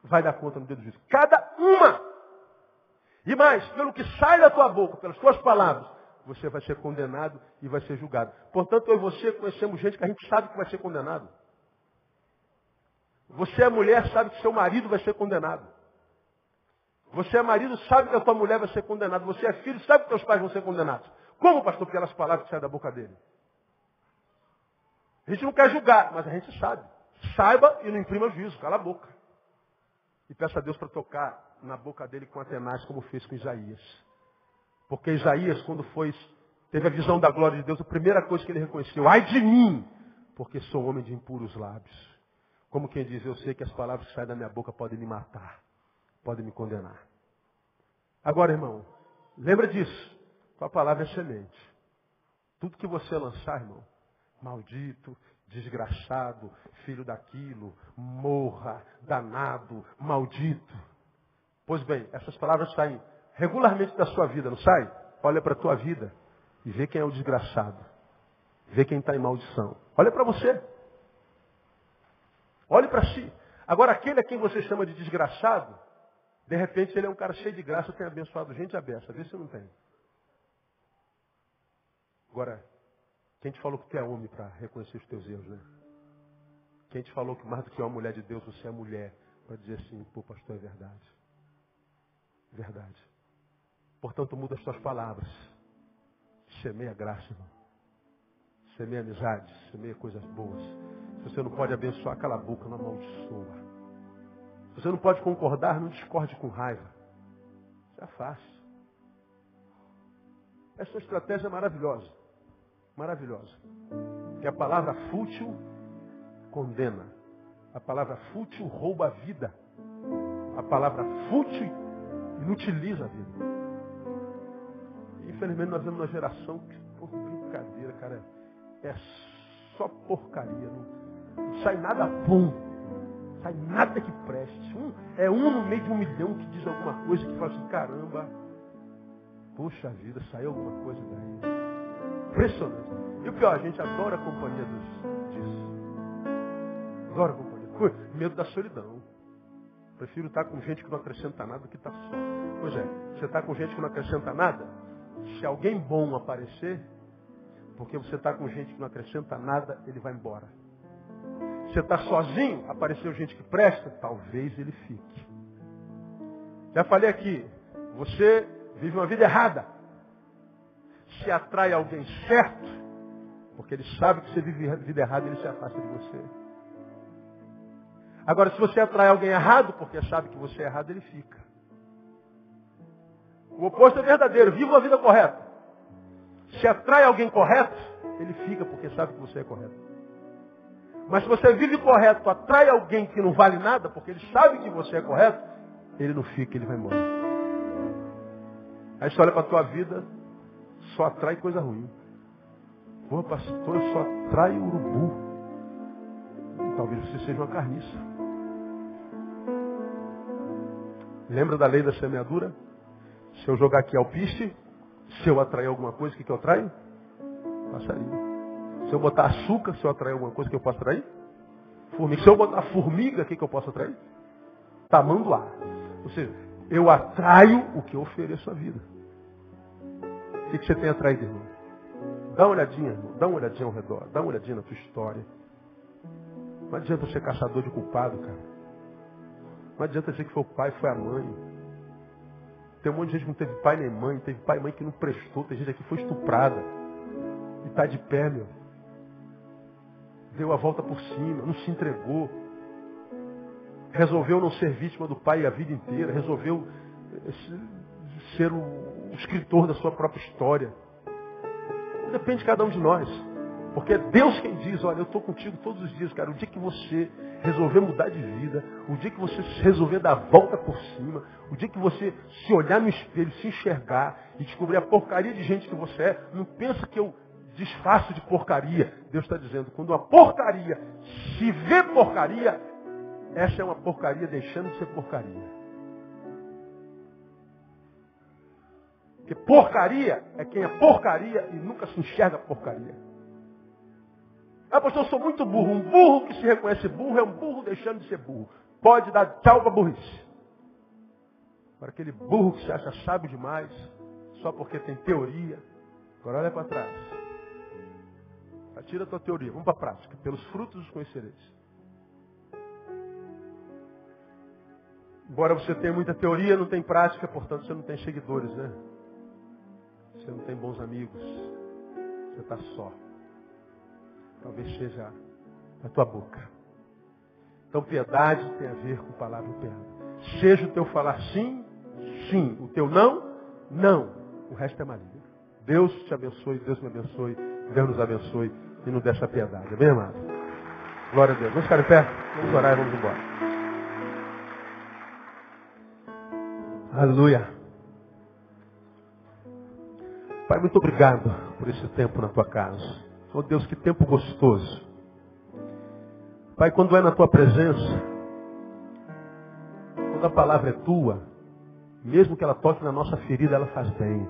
vai dar conta no dia do juízo. Cada uma. E mais, pelo que sai da tua boca, pelas tuas palavras, você vai ser condenado e vai ser julgado. Portanto, eu e você conhecemos gente que a gente sabe que vai ser condenado. Você é mulher, sabe que seu marido vai ser condenado. Você é marido, sabe que a tua mulher vai ser condenada. Você é filho, sabe que teus pais vão ser condenados. Como, pastor? Pelas palavras que saem da boca dele. A gente não quer julgar, mas a gente sabe. Saiba e não imprima juízo, cala a boca. E peça a Deus para tocar na boca dele com Atenaz, como fez com Isaías. Porque Isaías, quando teve a visão da glória de Deus, a primeira coisa que ele reconheceu, ai de mim, porque sou homem de impuros lábios. Como quem diz, eu sei que as palavras que saem da minha boca podem me matar. Pode me condenar. Agora, irmão, lembra disso. Tua palavra é semente. Tudo que você lançar, irmão, maldito, desgraçado, filho daquilo, morra, danado, maldito. Pois bem, essas palavras saem regularmente da sua vida, não sai? Olha para a tua vida e vê quem é o desgraçado. Vê quem está em maldição. Olha para você. Olhe para si. Agora, aquele a quem você chama de desgraçado, de repente ele é um cara cheio de graça, tem abençoado gente a beça. Vê se não tem. Agora, quem te falou que tu é homem para reconhecer os teus erros, né? Quem te falou que mais do que uma mulher de Deus, você é mulher para dizer assim, pô, pastor, é verdade. Verdade. Portanto, muda as tuas palavras. Semeia graça, irmão. Semeia amizade, semeia coisas boas. Se você não pode abençoar, cala a boca, não amaldiçoa. Se você não pode concordar, não discorde com raiva. Isso é fácil. Essa estratégia é maravilhosa. Maravilhosa. Que a palavra fútil condena. A palavra fútil rouba a vida. A palavra fútil inutiliza a vida. Infelizmente nós vemos uma geração que, por brincadeira, cara, é só porcaria. Não sai nada bom. sai nada que preste. Um no meio de 1 milhão que diz alguma coisa que fala assim, caramba, poxa vida, saiu alguma coisa daí. Impressionante. E o pior, a gente adora a companhia disso. Adora a companhia. Medo da solidão. Prefiro estar com gente que não acrescenta nada do que estar só. Pois é, você está com gente que não acrescenta nada, se alguém bom aparecer, porque você está com gente que não acrescenta nada, ele vai embora. Você está sozinho, apareceu gente que presta, talvez ele fique. Já falei aqui, você vive uma vida errada. Se atrai alguém certo, porque ele sabe que você vive a vida errada, ele se afasta de você. Agora, se você atrai alguém errado, porque sabe que você é errado, ele fica. O oposto é verdadeiro, viva uma vida correta. Se atrai alguém correto, ele fica porque sabe que você é correto. Mas se você vive correto, atrai alguém que não vale nada, porque ele sabe que você é correto, ele não fica, ele vai embora. Aí você olha para a tua vida, só atrai coisa ruim. Pô, pastor, eu só atraio urubu. Talvez você seja uma carniça. Lembra da lei da semeadura? Se eu jogar aqui alpiste, se eu atrair alguma coisa, o que eu atraio? Passarinho. Se eu botar açúcar, se eu atrair alguma coisa, que eu posso atrair? Formiga. Se eu botar formiga, o que eu posso atrair? Tamanduá. Ou seja, eu atraio o que eu ofereço à vida. O que você tem atraído, irmão? Dá uma olhadinha, irmão. Dá uma olhadinha ao redor. Dá uma olhadinha na tua história. Não adianta ser caçador de culpado, cara. Não adianta dizer que foi o pai, foi a mãe. Tem um monte de gente que não teve pai nem mãe. Teve pai e mãe que não prestou. Tem gente aqui que foi estuprada. E está de pé, meu. Deu a volta por cima. Não se entregou. Resolveu não ser vítima do pai a vida inteira. Resolveu ser o escritor da sua própria história. Depende de cada um de nós. Porque é Deus quem diz, olha, eu estou contigo todos os dias, cara. O dia que você resolver mudar de vida, o dia que você resolver dar a volta por cima, o dia que você se olhar no espelho, se enxergar e descobrir a porcaria de gente que você é, não pensa que eu desfaço de porcaria. Deus está dizendo, quando uma porcaria se vê porcaria, essa é uma porcaria deixando de ser porcaria. Porque porcaria é quem é porcaria e nunca se enxerga porcaria. Ah, pastor, eu sou muito burro. Um burro que se reconhece burro é um burro deixando de ser burro. Pode dar tchau para a burrice. Para aquele burro que se acha sábio demais, só porque tem teoria. Agora olha para trás. Atira a tua teoria. Vamos para a prática. Pelos frutos os conhecereis. Embora você tenha muita teoria, não tem prática, portanto você não tem seguidores, né? Você não tem bons amigos. Você está só. Talvez seja a tua boca. Então piedade tem a ver com palavra e perda. Seja o teu falar sim, sim. O teu não, não. O resto é maligno. Deus te abençoe, Deus me abençoe, Deus nos abençoe e nos dê essa piedade. Amém, amado? Glória a Deus. Vamos ficar em pé? Vamos orar e vamos embora. Aleluia. Pai, muito obrigado por esse tempo na tua casa. Oh Deus, que tempo gostoso. Pai, quando é na tua presença, quando a palavra é tua, mesmo que ela toque na nossa ferida, ela faz bem.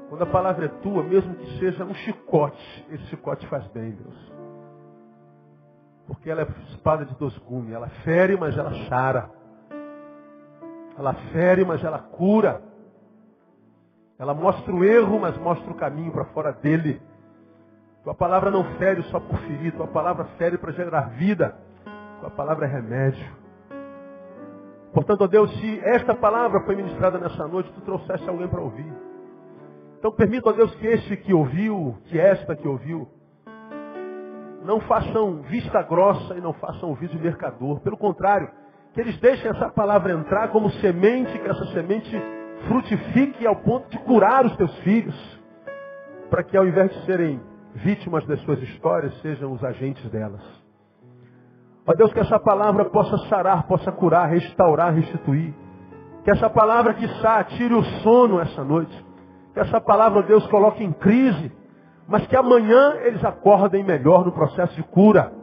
Quando a palavra é tua, mesmo que seja um chicote, esse chicote faz bem, Deus. Porque ela é espada de 2 gumes, ela fere, mas ela sara. Ela fere, mas ela cura. Ela mostra o erro, mas mostra o caminho para fora dele. Tua palavra não fere só por ferir. Tua palavra fere para gerar vida. Tua palavra é remédio. Portanto, ó Deus, se esta palavra foi ministrada nessa noite, tu trouxeste alguém para ouvir. Então permita, ó Deus, que este que ouviu, que esta que ouviu, não façam vista grossa e não façam ouvido de mercador. Pelo contrário, que eles deixem essa palavra entrar como semente, que essa semente frutifique ao ponto de curar os teus filhos, para que ao invés de serem vítimas das suas histórias, sejam os agentes delas. Ó Deus, que essa palavra possa sarar, possa curar, restaurar, restituir. Que essa palavra, quiçá, tire o sono essa noite. Que essa palavra, ó Deus, coloque em crise, mas que amanhã eles acordem melhor no processo de cura.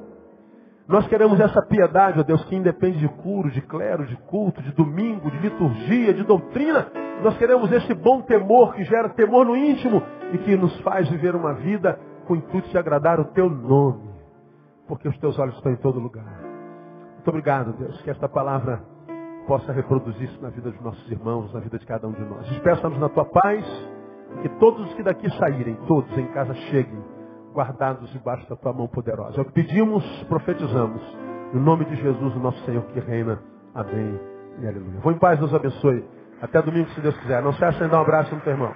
Nós queremos essa piedade, ó Deus, que independe de curo, de clero, de culto, de domingo, de liturgia, de doutrina. Nós queremos esse bom temor que gera temor no íntimo e que nos faz viver uma vida com o intuito de agradar o Teu nome. Porque os Teus olhos estão em todo lugar. Muito obrigado, Deus, que esta palavra possa reproduzir-se na vida dos nossos irmãos, na vida de cada um de nós. Despeça-nos na Tua paz e que todos os que daqui saírem, todos em casa cheguem, guardados debaixo da Tua mão poderosa. É o que pedimos, profetizamos. No nome de Jesus, o nosso Senhor que reina. Amém e aleluia. Vou em paz, Deus abençoe. Até domingo, se Deus quiser. Não se acha em dar um abraço no teu irmão.